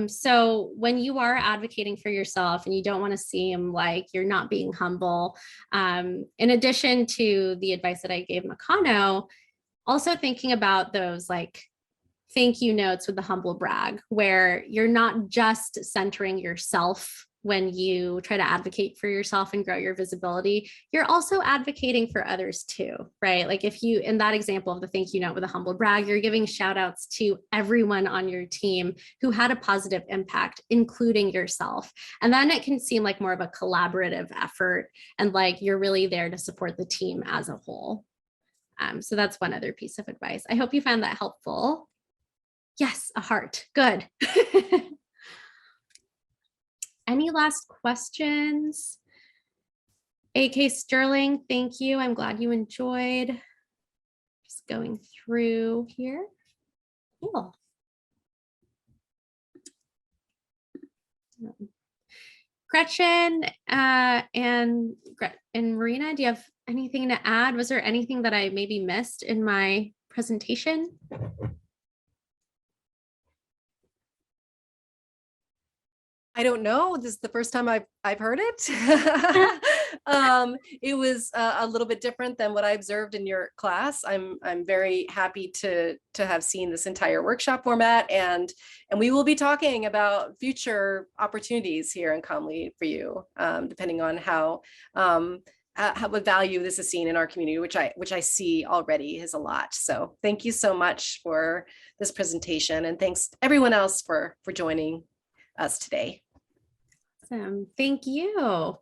So when you are advocating for yourself and you don't want to seem like you're not being humble, in addition to the advice that I gave Makano, also thinking about those like thank you notes with the humble brag, where you're not just centering yourself when you try to advocate for yourself and grow your visibility, you're also advocating for others too, right? Like if you, in that example of the thank you note with a humble brag, you're giving shout outs to everyone on your team who had a positive impact, including yourself. And then it can seem like more of a collaborative effort and like you're really there to support the team as a whole. So that's one other piece of advice. I hope you found that helpful. Yes, a heart. Good. Any last questions? AK Sterling, thank you. I'm glad you enjoyed. Just going through here. Cool. Gretchen and Marina, do you have anything to add? Was there anything that I maybe missed in my presentation? I don't know. This is the first time I've heard it. It was a little bit different than what I observed in your class. I'm very happy to have seen this entire workshop format, and we will be talking about future opportunities here in ComLead for you, depending on how what value this is seen in our community, which I see already is a lot. So thank you so much for this presentation, and thanks everyone else for joining us today. Awesome. Thank you.